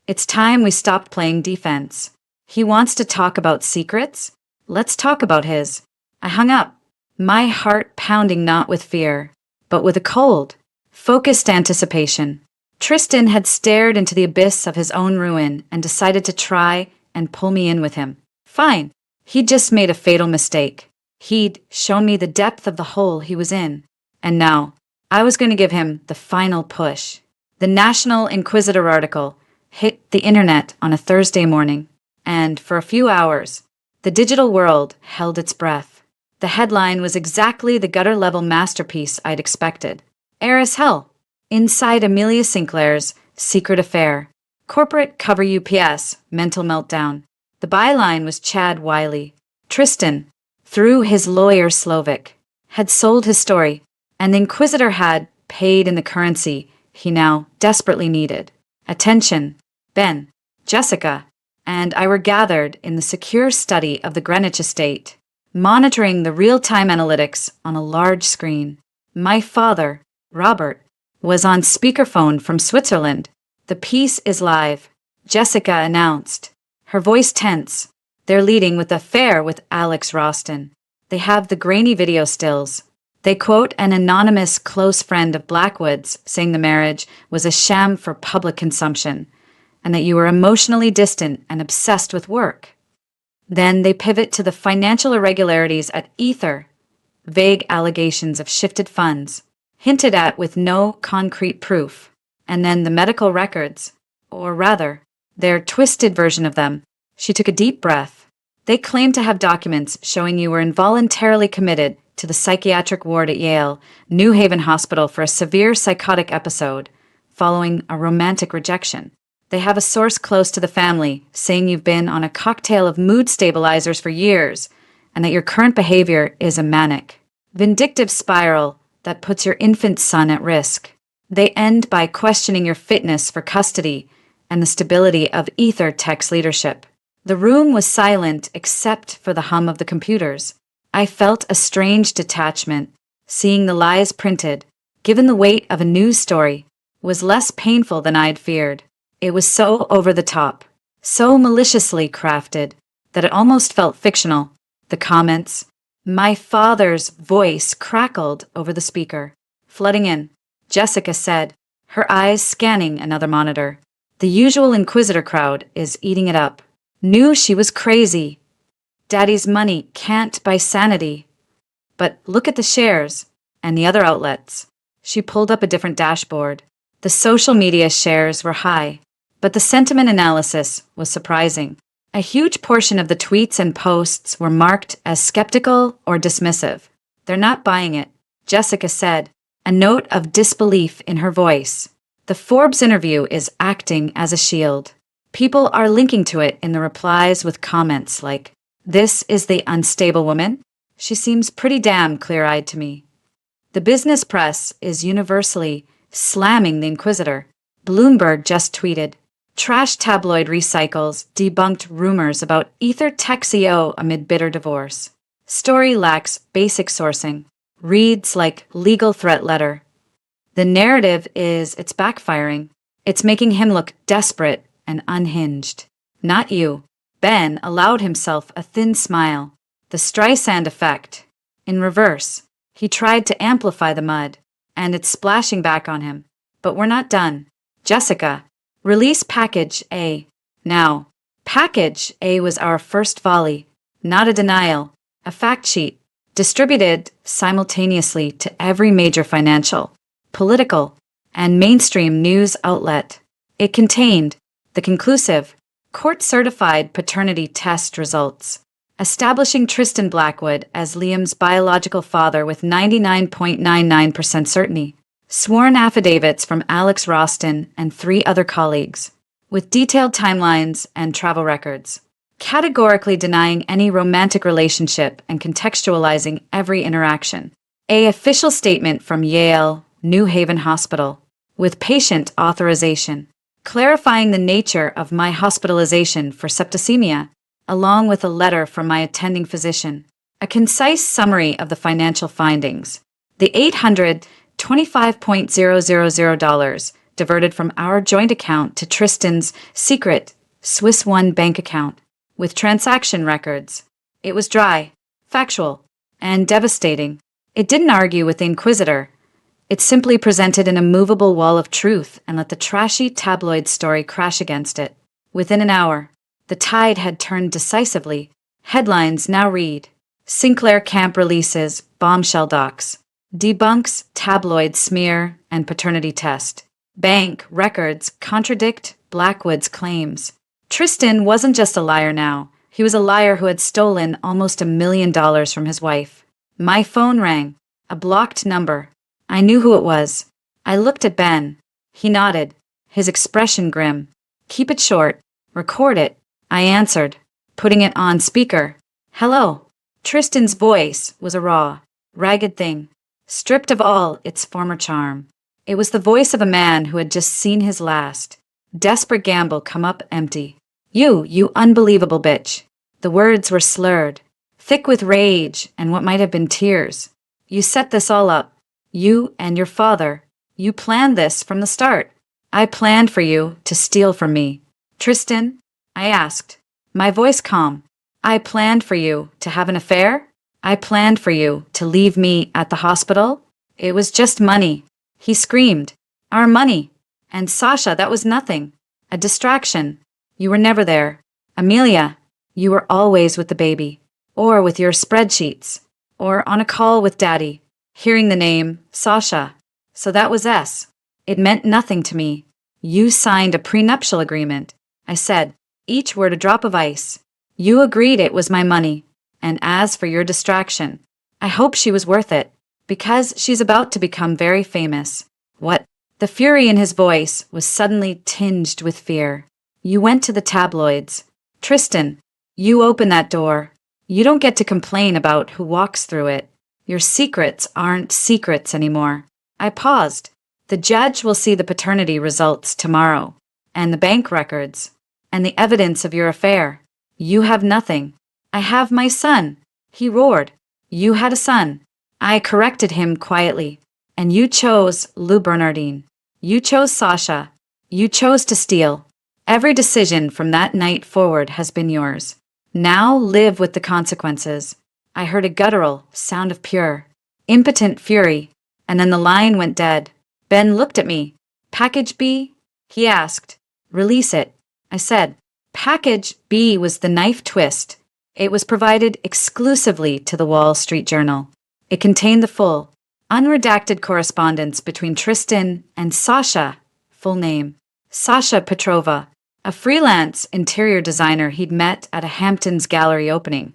Speaker 1: It's time we stopped playing defense. He wants to talk about secrets? Let's talk about his. I hung up, my heart pounding not with fear, but with a cold, focused anticipation. Tristan had stared into the abyss of his own ruin and decided to try and pull me in with him. Fine. He'd just made a fatal mistake. He'd shown me the depth of the hole he was in. And now, I was going to give him the final push. The National Inquisitor article hit the internet on a Thursday morning, and for a few hours, the digital world held its breath. The headline was exactly the gutter-level masterpiece I'd expected. Heir as hell. Inside Amelia Sinclair's secret affair. Corporate cover UPS, mental meltdown. The byline was Chad Wiley. Tristan, through his lawyer Slovak, had sold his story, and the Inquisitor had paid in the currency he now desperately needed. Attention, Ben, Jessica, and I were gathered in the secure study of the Greenwich estate, monitoring the real-time analytics on a large screen. My father, Robert, was on speakerphone from Switzerland. The piece is live, Jessica announced, her voice tense. They're leading with affair with Alex Roston. They have the grainy video stills. They quote an anonymous close friend of Blackwood's saying the marriage was a sham for public consumption and that you were emotionally distant and obsessed with work. Then they pivot to the financial irregularities at Ether, vague allegations of shifted funds, hinted at with no concrete proof, and then the medical records, or rather, their twisted version of them. She took a deep breath. They claim to have documents showing you were involuntarily committed to the psychiatric ward at Yale, New Haven Hospital for a severe psychotic episode following a romantic rejection. They have a source close to the family saying you've been on a cocktail of mood stabilizers for years and that your current behavior is a manic, vindictive spiral that puts your infant son at risk. They end by questioning your fitness for custody and the stability of Ether Tech's leadership. The room was silent except for the hum of the computers. I felt a strange detachment. Seeing the lies printed, given the weight of a news story, was less painful than I'd feared. It was so over the top, so maliciously crafted, that it almost felt fictional. The comments, my father's voice crackled over the speaker. Flooding in, Jessica said, her eyes scanning another monitor. The usual Inquisitor crowd is eating it up. Knew she was crazy. Daddy's money can't buy sanity. But look at the shares and the other outlets. She pulled up a different dashboard. The social media shares were high, but the sentiment analysis was surprising. A huge portion of the tweets and posts were marked as skeptical or dismissive. They're not buying it, Jessica said, a note of disbelief in her voice. The Forbes interview is acting as a shield. People are linking to it in the replies with comments like, "This is the unstable woman? She seems pretty damn clear-eyed to me." The business press is universally slamming the Inquisitor. Bloomberg just tweeted, "Trash tabloid recycles debunked rumors about Ether Tech CEO amid bitter divorce. Story lacks basic sourcing. Reads like legal threat letter." The narrative is it's backfiring. It's making him look desperate and unhinged. Not you. Ben allowed himself a thin smile. The Streisand effect. In reverse, he tried to amplify the mud, and it's splashing back on him. But we're not done. Jessica, release Package A. Now, Package A was our first volley, not a denial, a fact sheet, distributed simultaneously to every major financial, political, and mainstream news outlet. It contained the conclusive, court-certified paternity test results, establishing Tristan Blackwood as Liam's biological father with 99.99% certainty, sworn affidavits from Alex Roston and 3 other colleagues, with detailed timelines and travel records, categorically denying any romantic relationship and contextualizing every interaction. A official statement from Yale, New Haven Hospital, with patient authorization, clarifying the nature of my hospitalization for septicemia, along with a letter from my attending physician, a concise summary of the financial findings, the $825,000 diverted from our joint account to Tristan's secret Swiss One bank account, with transaction records. It was dry, factual, and devastating. It didn't argue with the Inquisitor. It simply presented an immovable wall of truth and let the trashy tabloid story crash against it. Within an hour, the tide had turned decisively. Headlines now read, Sinclair Camp releases bombshell docs, debunks tabloid smear and paternity test. Bank records contradict Blackwood's claims. Tristan wasn't just a liar now. He was a liar who had stolen almost $1 million from his wife. My phone rang, a blocked number. I knew who it was. I looked at Ben. He nodded, his expression grim. Keep it short. Record it. I answered, putting it on speaker. Hello. Tristan's voice was a raw, ragged thing, stripped of all its former charm. It was the voice of a man who had just seen his last, desperate gamble come up empty. You unbelievable bitch. The words were slurred, thick with rage and what might have been tears. You set this all up. You and your father. You planned this from the start. I planned for you to steal from me. Tristan, I asked, my voice calm. I planned for you to have an affair? I planned for you to leave me at the hospital? It was just money. He screamed. Our money. And Sasha, that was nothing. A distraction. You were never there. Amelia, you were always with the baby. Or with your spreadsheets. Or on a call with Daddy. Hearing the name, Sasha. So that was S. It meant nothing to me. You signed a prenuptial agreement. I said, each word a drop of ice. You agreed it was my money. And as for your distraction, I hope she was worth it. Because she's about to become very famous. What? The fury in his voice was suddenly tinged with fear. You went to the tabloids. Tristan, you open that door. You don't get to complain about who walks through it. Your secrets aren't secrets anymore. I paused. The judge will see the paternity results tomorrow, and the bank records, and the evidence of your affair. You have nothing. I have my son. He roared. You had a son. I corrected him quietly. And you chose Lou Bernardine. You chose Sasha. You chose to steal. Every decision from that night forward has been yours. Now live with the consequences. I heard a guttural sound of pure, impotent fury, and then the line went dead. Ben looked at me. Package B? He asked. Release it. I said. Package B was the knife twist. It was provided exclusively to the Wall Street Journal. It contained the full, unredacted correspondence between Tristan and Sasha, full name, Sasha Petrova, a freelance interior designer he'd met at a Hamptons gallery opening.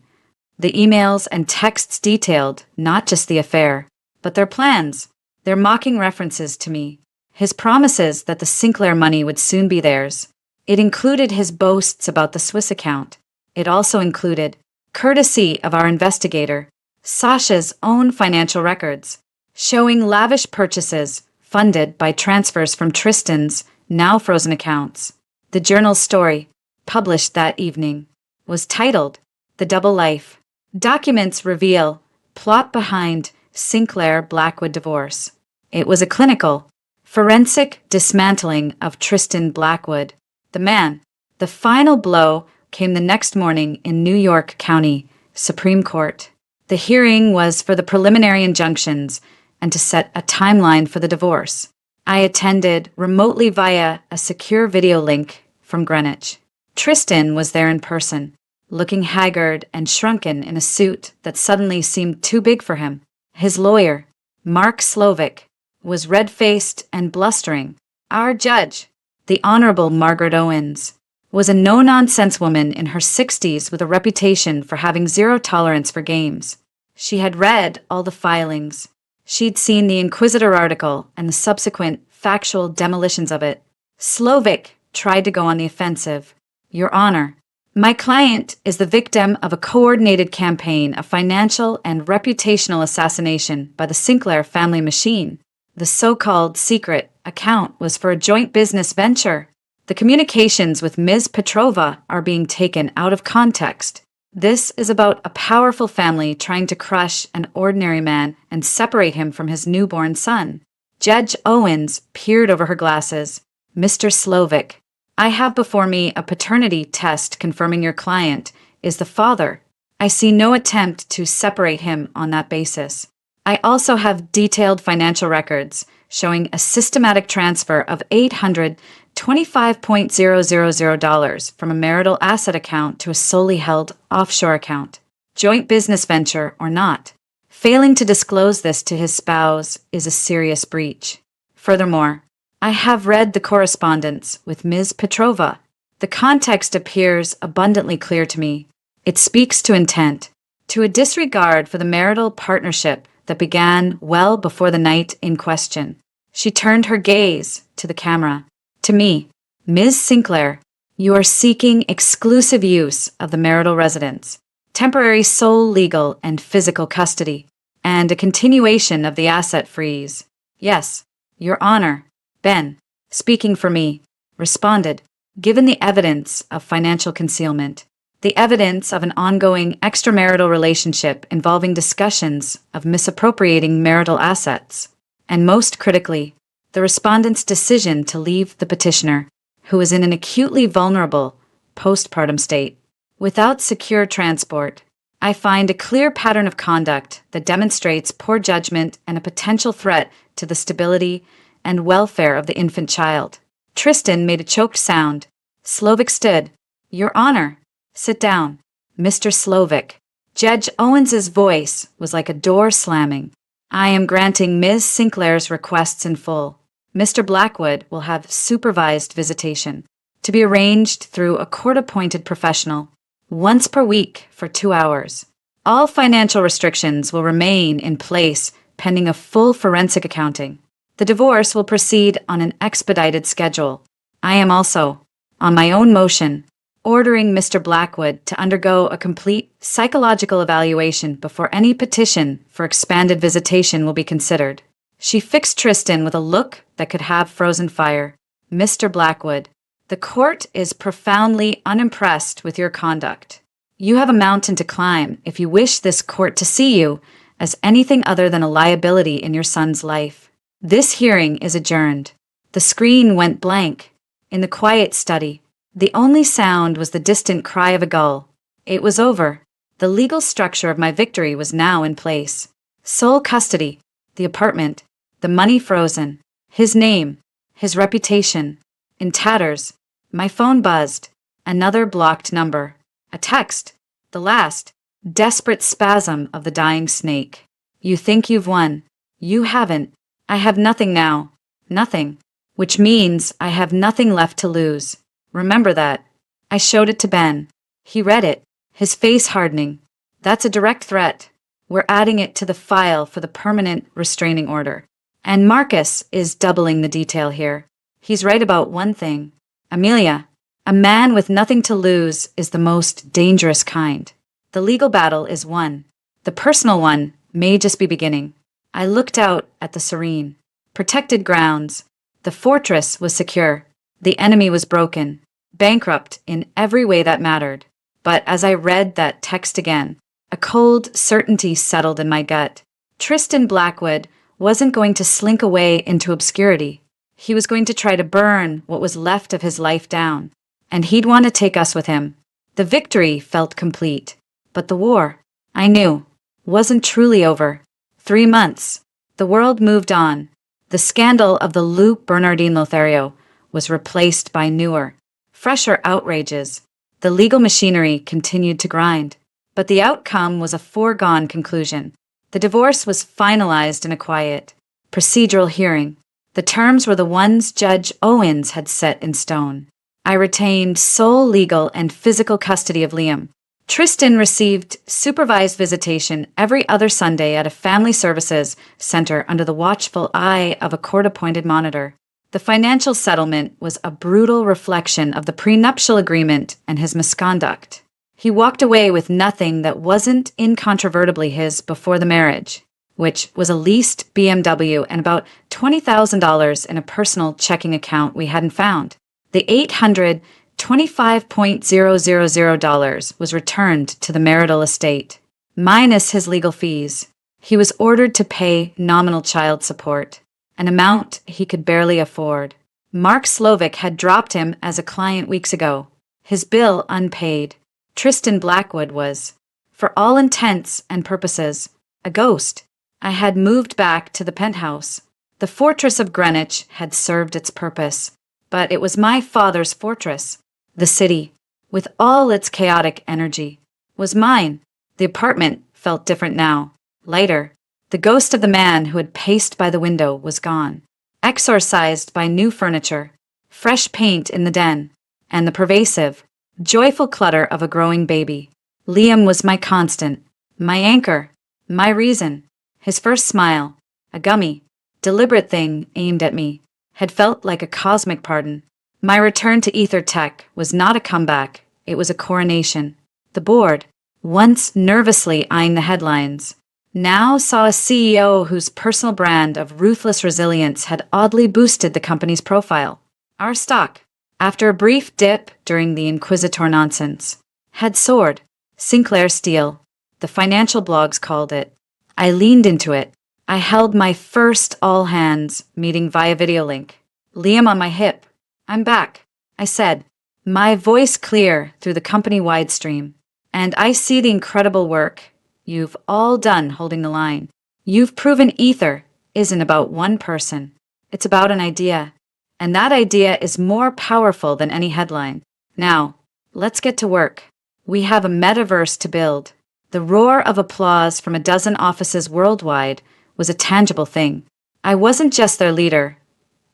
Speaker 1: The emails and texts detailed not just the affair, but their plans, their mocking references to me, his promises that the Sinclair money would soon be theirs. It included his boasts about the Swiss account. It also included, courtesy of our investigator, Sasha's own financial records, showing lavish purchases funded by transfers from Tristan's now frozen accounts. The journal's story, published that evening, was titled The Double Life. Documents reveal plot behind Sinclair Blackwood divorce. It was a clinical, forensic dismantling of Tristan Blackwood, the man. The final blow came the next morning in New York County Supreme Court. The hearing was for the preliminary injunctions and to set a timeline for the divorce. I attended remotely via a secure video link from Greenwich. Tristan was there in person, looking haggard and shrunken in a suit that suddenly seemed too big for him. His lawyer, Mark Slovic, was red-faced and blustering. Our judge, the Honorable Margaret Owens, was a no-nonsense woman in her 60s with a reputation for having zero tolerance for games. She had read all the filings. She'd seen the Inquisitor article and the subsequent factual demolitions of it. Slovic tried to go on the offensive. Your Honor, my client is the victim of a coordinated campaign of financial and reputational assassination by the Sinclair family machine. The so-called secret account was for a joint business venture. The communications with Ms. Petrova are being taken out of context. This is about a powerful family trying to crush an ordinary man and separate him from his newborn son. Judge Owens peered over her glasses. Mr. Slovic, I have before me a paternity test confirming your client is the father. I see no attempt to separate him on that basis. I also have detailed financial records showing a systematic transfer of $825,000 from a marital asset account to a solely held offshore account, joint business venture or not. Failing to disclose this to his spouse is a serious breach. Furthermore, I have read the correspondence with Ms. Petrova. The context appears abundantly clear to me. It speaks to intent, to a disregard for the marital partnership that began well before the night in question. She turned her gaze to the camera, to me. Ms. Sinclair, you are seeking exclusive use of the marital residence, temporary sole legal and physical custody, and a continuation of the asset freeze. Yes, Your Honor, Ben, speaking for me, responded, given the evidence of financial concealment, the evidence of an ongoing extramarital relationship involving discussions of misappropriating marital assets, and most critically, the respondent's decision to leave the petitioner, who is in an acutely vulnerable postpartum state, without secure transport. I find a clear pattern of conduct that demonstrates poor judgment and a potential threat to the stability and welfare of the infant child. Tristan made a choked sound. Slovic stood. Your Honor, sit down. Mr. Slovic. Judge Owens's voice was like a door slamming. I am granting Ms. Sinclair's requests in full. Mr. Blackwood will have supervised visitation, to be arranged through a court-appointed professional, once per week for 2 hours. All financial restrictions will remain in place pending a full forensic accounting. The divorce will proceed on an expedited schedule. I am also, on my own motion, ordering Mr. Blackwood to undergo a complete psychological evaluation before any petition for expanded visitation will be considered. She fixed Tristan with a look that could have frozen fire. Mr. Blackwood, the court is profoundly unimpressed with your conduct. You have a mountain to climb if you wish this court to see you as anything other than a liability in your son's life. This hearing is adjourned. The screen went blank. In the quiet study, the only sound was the distant cry of a gull. It was over. The legal structure of my victory was now in place. Sole custody, the apartment, the money frozen, his name, his reputation, in tatters. My phone buzzed. Another blocked number. A text. The last. Desperate spasm of the dying snake. You think you've won. You haven't. I have nothing now. Nothing. Which means I have nothing left to lose. Remember that. I showed it to Ben. He read it, his face hardening. That's a direct threat. We're adding it to the file for the permanent restraining order. And Marcus is doubling the detail here. He's right about one thing. Amelia, a man with nothing to lose is the most dangerous kind. The legal battle is won. The personal one may just be beginning. I looked out at the serene, protected grounds. The fortress was secure. The enemy was broken, bankrupt in every way that mattered. But as I read that text again, a cold certainty settled in my gut. Tristan Blackwood wasn't going to slink away into obscurity. He was going to try to burn what was left of his life down, and he'd want to take us with him. The victory felt complete, but the war, I knew, wasn't truly over. 3 months. The world moved on. The scandal of the Luke Bernardine Lothario was replaced by newer, fresher outrages. The legal machinery continued to grind, but the outcome was a foregone conclusion. The divorce was finalized in a quiet, procedural hearing. The terms were the ones Judge Owens had set in stone. I retained sole legal and physical custody of Liam. Tristan received supervised visitation every other Sunday at a family services center under the watchful eye of a court-appointed monitor. The financial settlement was a brutal reflection of the prenuptial agreement and his misconduct. He walked away with nothing that wasn't incontrovertibly his before the marriage, which was a leased BMW and about $20,000 in a personal checking account we hadn't found. The $825,000 was returned to the marital estate, minus his legal fees. He was ordered to pay nominal child support, an amount he could barely afford. Mark Slovic had dropped him as a client weeks ago, his bill unpaid. Tristan Blackwood was, for all intents and purposes, a ghost. I had moved back to the penthouse. The fortress of Greenwich had served its purpose, but it was my father's fortress. The city, with all its chaotic energy, was mine. The apartment felt different now, lighter. The ghost of the man who had paced by the window was gone, exorcised by new furniture, fresh paint in the den, and the pervasive, joyful clutter of a growing baby. Liam was my constant, my anchor, my reason. His first smile, a gummy, deliberate thing aimed at me, had felt like a cosmic pardon. My return to Ether Tech was not a comeback, it was a coronation. The board, once nervously eyeing the headlines, now saw a CEO whose personal brand of ruthless resilience had oddly boosted the company's profile. Our stock, after a brief dip during the Inquisitor nonsense, had soared. Sinclair Steel, the financial blogs called it. I leaned into it. I held my first all-hands meeting via video link. Liam on my hip. I'm back, I said, my voice clear through the company-wide stream. And I see the incredible work you've all done holding the line. You've proven Ether isn't about one person. It's about an idea. And that idea is more powerful than any headline. Now, let's get to work. We have a metaverse to build. The roar of applause from a dozen offices worldwide was a tangible thing. I wasn't just their leader.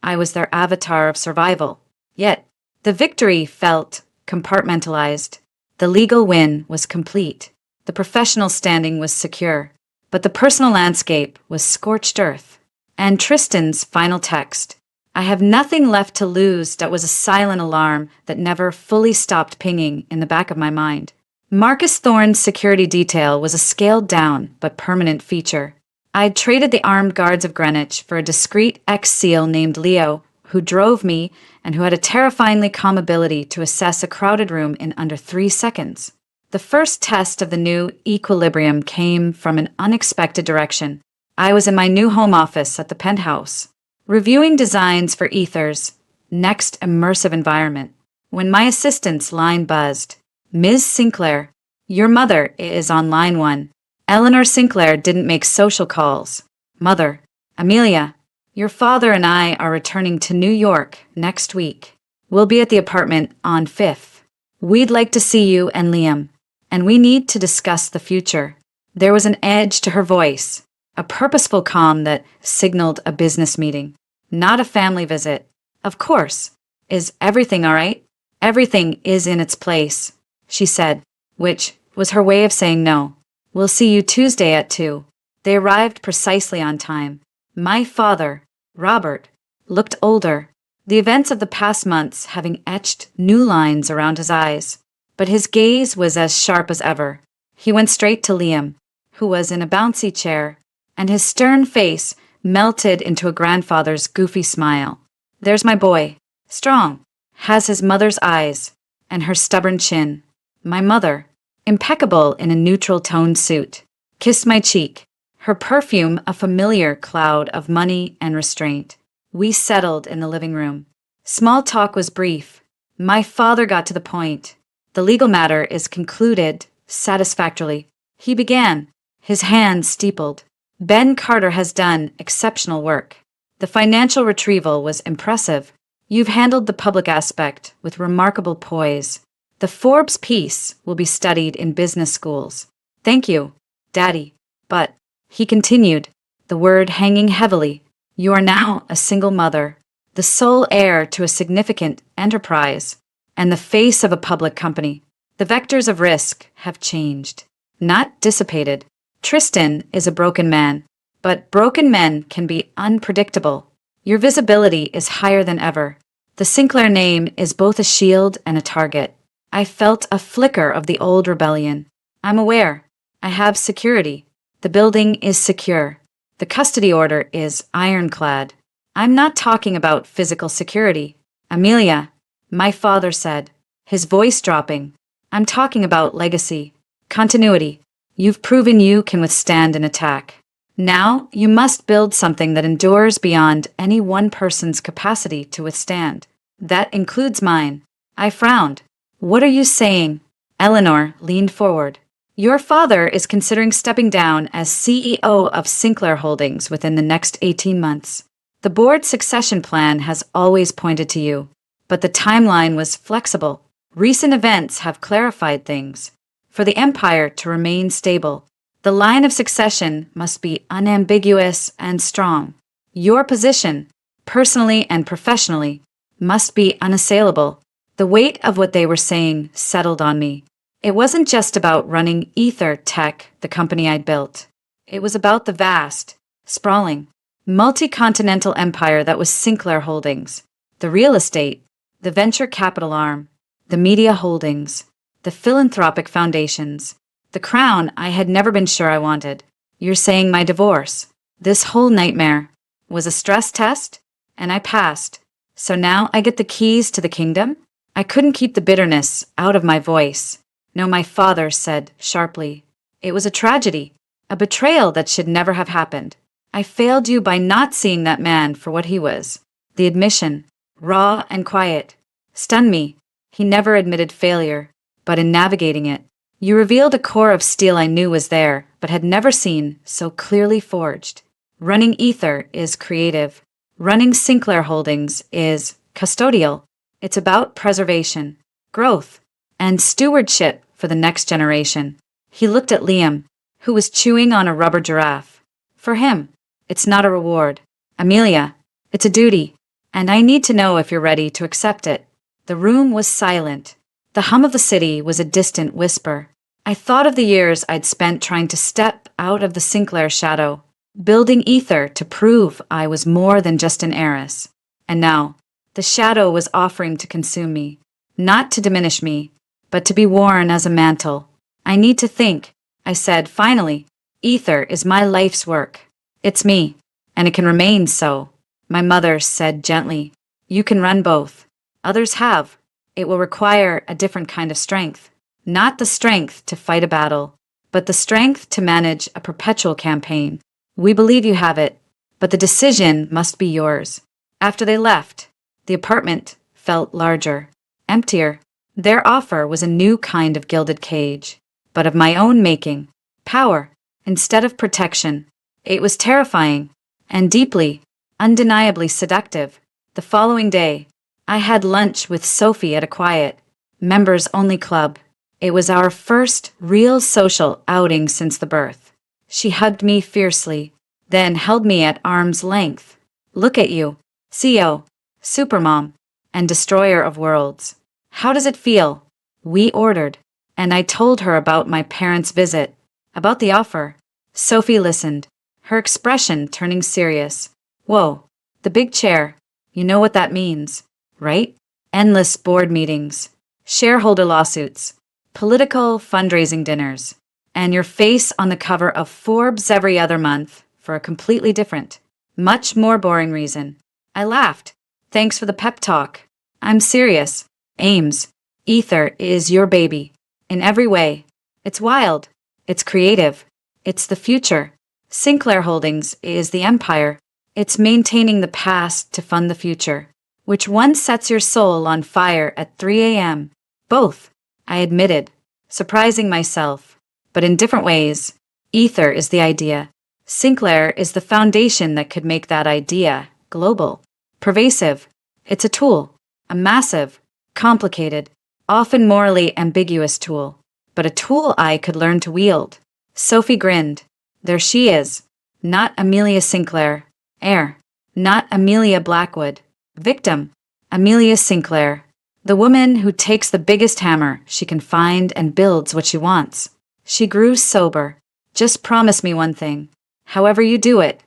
Speaker 1: I was their avatar of survival. Yet, the victory felt compartmentalized. The legal win was complete. The professional standing was secure. But the personal landscape was scorched earth. And Tristan's final text, I have nothing left to lose, that was a silent alarm that never fully stopped pinging in the back of my mind. Marcus Thorne's security detail was a scaled-down but permanent feature. I'd traded the armed guards of Greenwich for a discreet ex-SEAL named Leo, who drove me and who had a terrifyingly calm ability to assess a crowded room in under 3 seconds. The first test of the new equilibrium came from an unexpected direction. I was in my new home office at the Penthouse, reviewing designs for Ether's next immersive environment, when my assistant's line buzzed. Ms. Sinclair, your mother is on line 1. Eleanor Sinclair didn't make social calls. Mother, Amelia, your father and I are returning to New York next week. We'll be at the apartment on 5th. We'd like to see you and Liam, and we need to discuss the future. There was an edge to her voice, a purposeful calm that signaled a business meeting, not a family visit. Of course. Is everything all right? Everything is in its place, she said, which was her way of saying no. We'll see you Tuesday at 2. They arrived precisely on time. My father, Robert, looked older, the events of the past months having etched new lines around his eyes. But his gaze was as sharp as ever. He went straight to Liam, who was in a bouncy chair, and his stern face melted into a grandfather's goofy smile. There's my boy, strong, has his mother's eyes, and her stubborn chin. My mother, impeccable in a neutral-toned suit, kissed my cheek, her perfume a familiar cloud of money and restraint. We settled in the living room. Small talk was brief. My father got to the point. The legal matter is concluded satisfactorily. He began, his hands steepled. Ben Carter has done exceptional work. The financial retrieval was impressive. You've handled the public aspect with remarkable poise. The Forbes piece will be studied in business schools. Thank you, Daddy. But, he continued, the word hanging heavily, you are now a single mother, the sole heir to a significant enterprise, and the face of a public company. The vectors of risk have changed, not dissipated. Tristan is a broken man, but broken men can be unpredictable. Your visibility is higher than ever. The Sinclair name is both a shield and a target. I felt a flicker of the old rebellion. I'm aware. I have security. The building is secure. The custody order is ironclad. I'm not talking about physical security. Amelia, my father said, his voice dropping. I'm talking about legacy, continuity. You've proven you can withstand an attack. Now you must build something that endures beyond any one person's capacity to withstand. That includes mine. I frowned. What are you saying? Eleanor leaned forward. Your father is considering stepping down as CEO of Sinclair Holdings within the next 18 months. The board's succession plan has always pointed to you, but the timeline was flexible. Recent events have clarified things. For the empire to remain stable, the line of succession must be unambiguous and strong. Your position, personally and professionally, must be unassailable. The weight of what they were saying settled on me. It wasn't just about running Ether Tech, the company I'd built. It was about the vast, sprawling, multi-continental empire that was Sinclair Holdings. The real estate, the venture capital arm, the media holdings, the philanthropic foundations, the crown I had never been sure I wanted. You're saying my divorce, this whole nightmare, was a stress test? And I passed. So now I get the keys to the kingdom? I couldn't keep the bitterness out of my voice. No, my father said sharply. It was a tragedy, a betrayal that should never have happened. I failed you by not seeing that man for what he was. The admission, raw and quiet, stunned me. He never admitted failure, but in navigating it, you revealed a core of steel I knew was there, but had never seen so clearly forged. Running Ether is creative. Running Sinclair Holdings is custodial. It's about preservation, growth, and stewardship for the next generation. He looked at Liam, who was chewing on a rubber giraffe. For him, it's not a reward. Amelia, it's a duty, and I need to know if you're ready to accept it. The room was silent. The hum of the city was a distant whisper. I thought of the years I'd spent trying to step out of the Sinclair shadow, building Ether to prove I was more than just an heiress. And now, the shadow was offering to consume me, not to diminish me, but to be worn as a mantle. I need to think, I said finally. Ether is my life's work. It's me, and it can remain so. My mother said gently, you can run both. Others have. It will require a different kind of strength. Not the strength to fight a battle, but the strength to manage a perpetual campaign. We believe you have it, but the decision must be yours. After they left, the apartment felt larger, emptier. Their offer was a new kind of gilded cage, but of my own making. Power, instead of protection. It was terrifying, and deeply, undeniably seductive. The following day, I had lunch with Sophie at a quiet, members-only club. It was our first real social outing since the birth. She hugged me fiercely, then held me at arm's length. Look at you, CEO, supermom, and destroyer of worlds. How does it feel? We ordered, and I told her about my parents' visit, about the offer. Sophie listened, her expression turning serious. Whoa, the big chair. You know what that means, right? Endless board meetings, shareholder lawsuits, political fundraising dinners, and your face on the cover of Forbes every other month for a completely different, much more boring reason. I laughed. Thanks for the pep talk. I'm serious. Ames, Ether is your baby. In every way. It's wild. It's creative. It's the future. Sinclair Holdings is the empire. It's maintaining the past to fund the future. Which one sets your soul on fire at 3 a.m.? Both, I admitted, surprising myself. But in different ways. Ether is the idea. Sinclair is the foundation that could make that idea global, pervasive. It's a tool, a massive, complicated, often morally ambiguous tool, but a tool I could learn to wield. Sophie grinned. There she is. Not Amelia Sinclair, heir. Not Amelia Blackwood, victim. Amelia Sinclair, the woman who takes the biggest hammer she can find and builds what she wants. She grew sober. Just promise me one thing. However you do it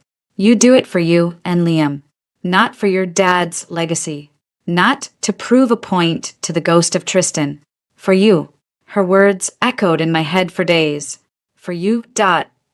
Speaker 1: for you and Liam. Not for your dad's legacy. Not to prove a point to the ghost of Tristan. For you. Her words echoed in my head for days. For you.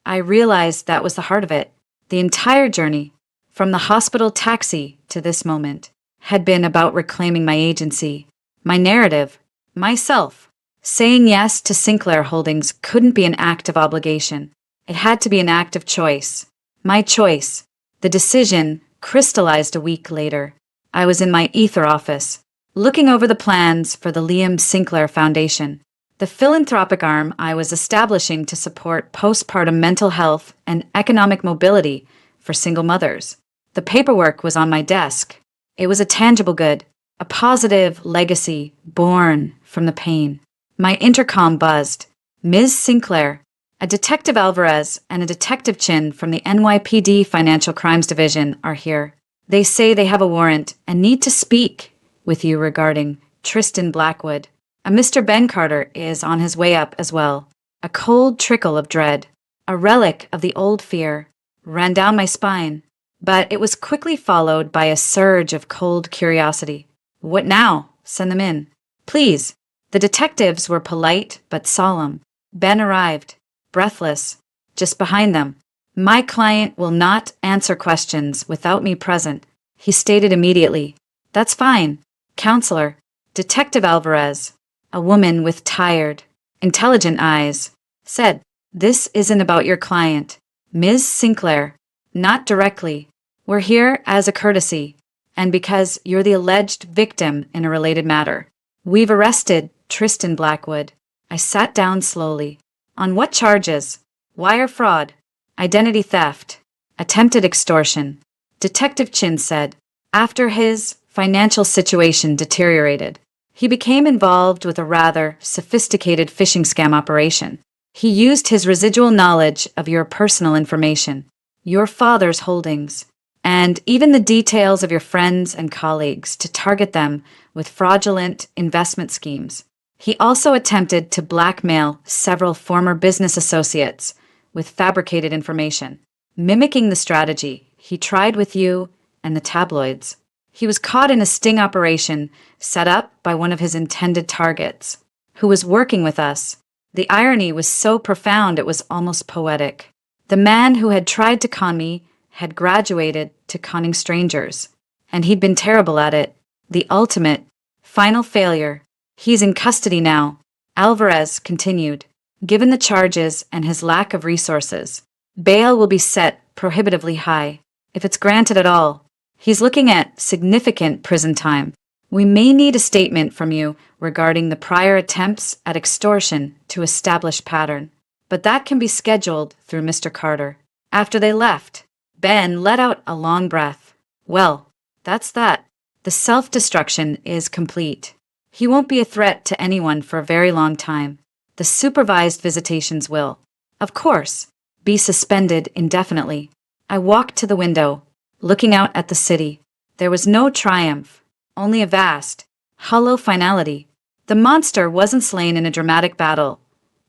Speaker 1: I realized that was the heart of it. The entire journey, from the hospital taxi to this moment, had been about reclaiming my agency, my narrative, myself. Saying yes to Sinclair Holdings couldn't be an act of obligation. It had to be an act of choice. My choice. The decision crystallized a week later. I was in my Ether office, looking over the plans for the Liam Sinclair Foundation, the philanthropic arm I was establishing to support postpartum mental health and economic mobility for single mothers. The paperwork was on my desk. It was a tangible good, a positive legacy born from the pain. My intercom buzzed. Ms. Sinclair, a Detective Alvarez and a Detective Chin from the NYPD Financial Crimes Division are here. They say they have a warrant and need to speak with you regarding Tristan Blackwood. A Mr. Ben Carter is on his way up as well. A cold trickle of dread, a relic of the old fear, ran down my spine, but it was quickly followed by a surge of cold curiosity. What now? Send them in. Please. The detectives were polite but solemn. Ben arrived, breathless, just behind them. My client will not answer questions without me present, he stated immediately. That's fine, counselor. Detective Alvarez, a woman with tired, intelligent eyes, said, This isn't about your client, Ms. Sinclair. Not directly. We're here as a courtesy, and because you're the alleged victim in a related matter. We've arrested Tristan Blackwood. I sat down slowly. On what charges? Wire fraud, identity theft, attempted extortion. Detective Chin said, after his financial situation deteriorated, he became involved with a rather sophisticated phishing scam operation. He used his residual knowledge of your personal information, your father's holdings, and even the details of your friends and colleagues to target them with fraudulent investment schemes. He also attempted to blackmail several former business associates with fabricated information. Mimicking the strategy he tried with you and the tabloids. He was caught in a sting operation set up by one of his intended targets, who was working with us. The irony was so profound it was almost poetic. The man who had tried to con me had graduated to conning strangers, and he'd been terrible at it. The ultimate, final failure. He's in custody now, Alvarez continued. Given the charges and his lack of resources, bail will be set prohibitively high, if it's granted at all. He's looking at significant prison time. We may need a statement from you regarding the prior attempts at extortion to establish pattern, but that can be scheduled through Mr. Carter. After they left, Ben let out a long breath. Well, that's that. The self-destruction is complete. He won't be a threat to anyone for a very long time. The supervised visitations will, of course, be suspended indefinitely. I walked to the window, looking out at the city. There was no triumph, only a vast, hollow finality. The monster wasn't slain in a dramatic battle.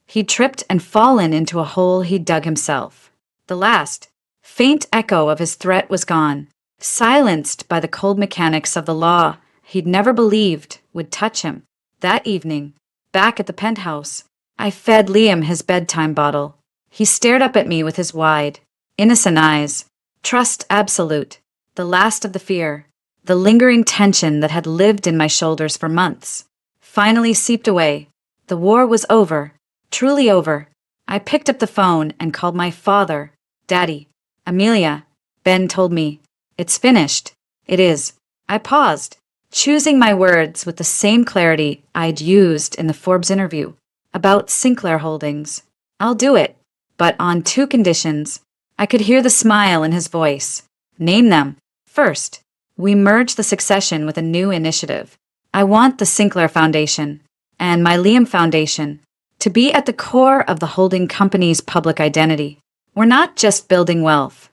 Speaker 1: He'd tripped and fallen into a hole he'd dug himself. The last, faint echo of his threat was gone, silenced by the cold mechanics of the law he'd never believed would touch him. That evening, back at the penthouse, I fed Liam his bedtime bottle. He stared up at me with his wide, innocent eyes. Trust absolute, the last of the fear, the lingering tension that had lived in my shoulders for months, finally seeped away. The war was over, truly over. I picked up the phone and called my father. Daddy, Amelia, Ben told me. It's finished. It is. I paused, choosing my words with the same clarity I'd used in the Forbes interview about Sinclair Holdings. I'll do it, but on two conditions. I could hear the smile in his voice. Name them. First, we merge the succession with a new initiative. I want the Sinclair Foundation and my Liam Foundation to be at the core of the holding company's public identity. We're not just building wealth.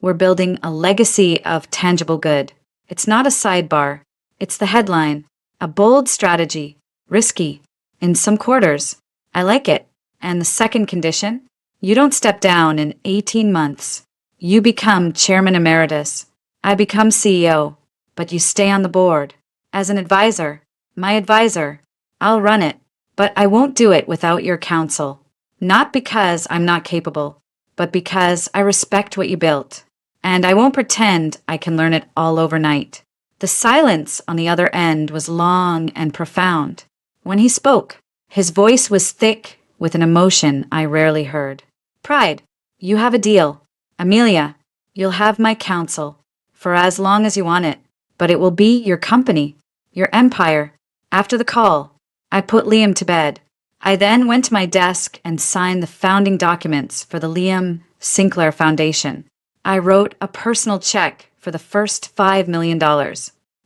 Speaker 1: We're building a legacy of tangible good. It's not a sidebar. It's the headline. A bold strategy. Risky. In some quarters. I like it. And the second condition? You don't step down in 18 months. You become chairman emeritus. I become CEO, but you stay on the board. As an advisor, my advisor, I'll run it, but I won't do it without your counsel. Not because I'm not capable, but because I respect what you built. And I won't pretend I can learn it all overnight. The silence on the other end was long and profound. When he spoke, his voice was thick with an emotion I rarely heard. Pride, you have a deal. Amelia, you'll have my counsel for as long as you want it, but it will be your company, your empire. After the call, I put Liam to bed. I then went to my desk and signed the founding documents for the Liam Sinclair Foundation. I wrote a personal check for the first $5 million.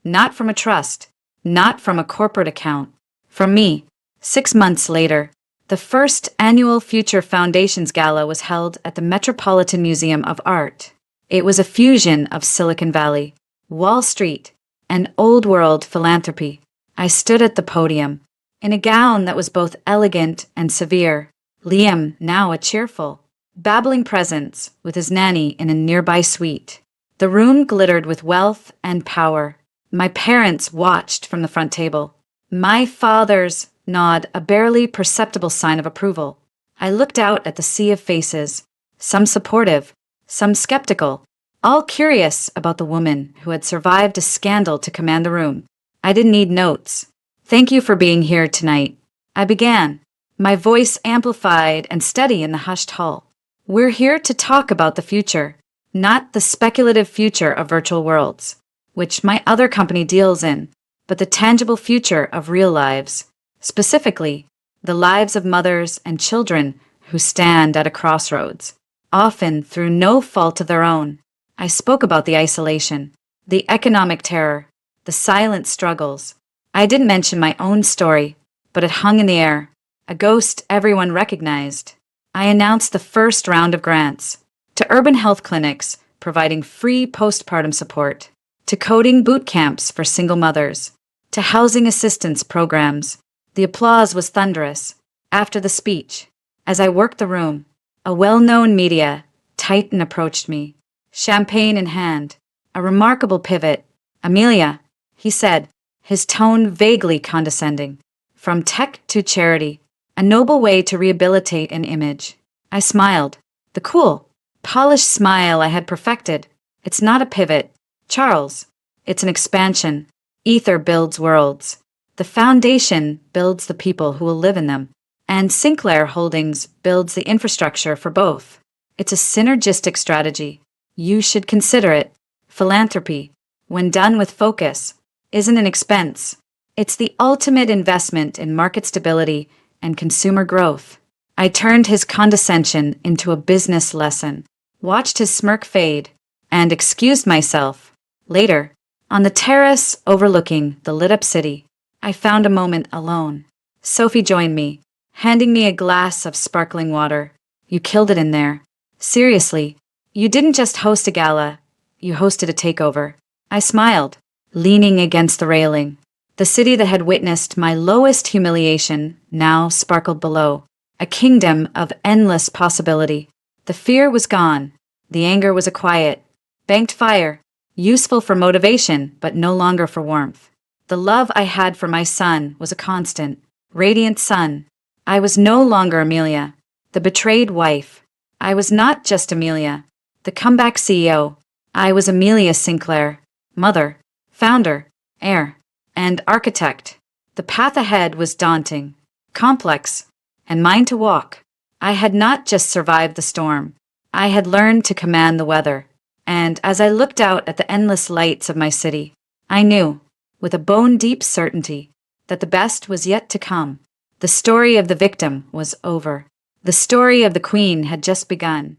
Speaker 1: Not from a trust, not from a corporate account. From me. 6 months later, the first annual Future Foundations Gala was held at the Metropolitan Museum of Art. It was a fusion of Silicon Valley, Wall Street, and old-world philanthropy. I stood at the podium, in a gown that was both elegant and severe. Liam, now a cheerful, babbling presence with his nanny in a nearby suite. The room glittered with wealth and power. My parents watched from the front table. My father's nod, a barely perceptible sign of approval. I looked out at the sea of faces, some supportive, some skeptical, all curious about the woman who had survived a scandal to command the room. I didn't need notes. "Thank you for being here tonight," I began, my voice amplified and steady in the hushed hall. "We're here to talk about the future, not the speculative future of virtual worlds, which my other company deals in, but the tangible future of real lives, specifically, the lives of mothers and children who stand at a crossroads, often through no fault of their own." I spoke about the isolation, the economic terror, the silent struggles. I didn't mention my own story, but it hung in the air, a ghost everyone recognized. I announced the first round of grants to urban health clinics providing free postpartum support, to coding boot camps for single mothers, to housing assistance programs. The applause was thunderous. After the speech, as I worked the room, a well-known media titan approached me, champagne in hand. "A remarkable pivot, Amelia," he said, his tone vaguely condescending. "From tech to charity, a noble way to rehabilitate an image." I smiled, the cool, polished smile I had perfected. "It's not a pivot, Charles. It's an expansion. Ether builds worlds. The foundation builds the people who will live in them, and Sinclair Holdings builds the infrastructure for both. It's a synergistic strategy. You should consider it. Philanthropy, when done with focus, isn't an expense. It's the ultimate investment in market stability and consumer growth." I turned his condescension into a business lesson, watched his smirk fade, and excused myself. Later, on the terrace overlooking the lit-up city, I found a moment alone. Sophie joined me, handing me a glass of sparkling water. "You killed it in there. Seriously, you didn't just host a gala, you hosted a takeover." I smiled, leaning against the railing. The city that had witnessed my lowest humiliation now sparkled below, a kingdom of endless possibility. The fear was gone. The anger was a quiet, banked fire, useful for motivation but no longer for warmth. The love I had for my son was a constant, radiant sun. I was no longer Amelia, the betrayed wife. I was not just Amelia, the comeback CEO. I was Amelia Sinclair, mother, founder, heir, and architect. The path ahead was daunting, complex, and mine to walk. I had not just survived the storm. I had learned to command the weather. And as I looked out at the endless lights of my city, I knew, with a bone-deep certainty, that the best was yet to come. The story of the victim was over. The story of the queen had just begun.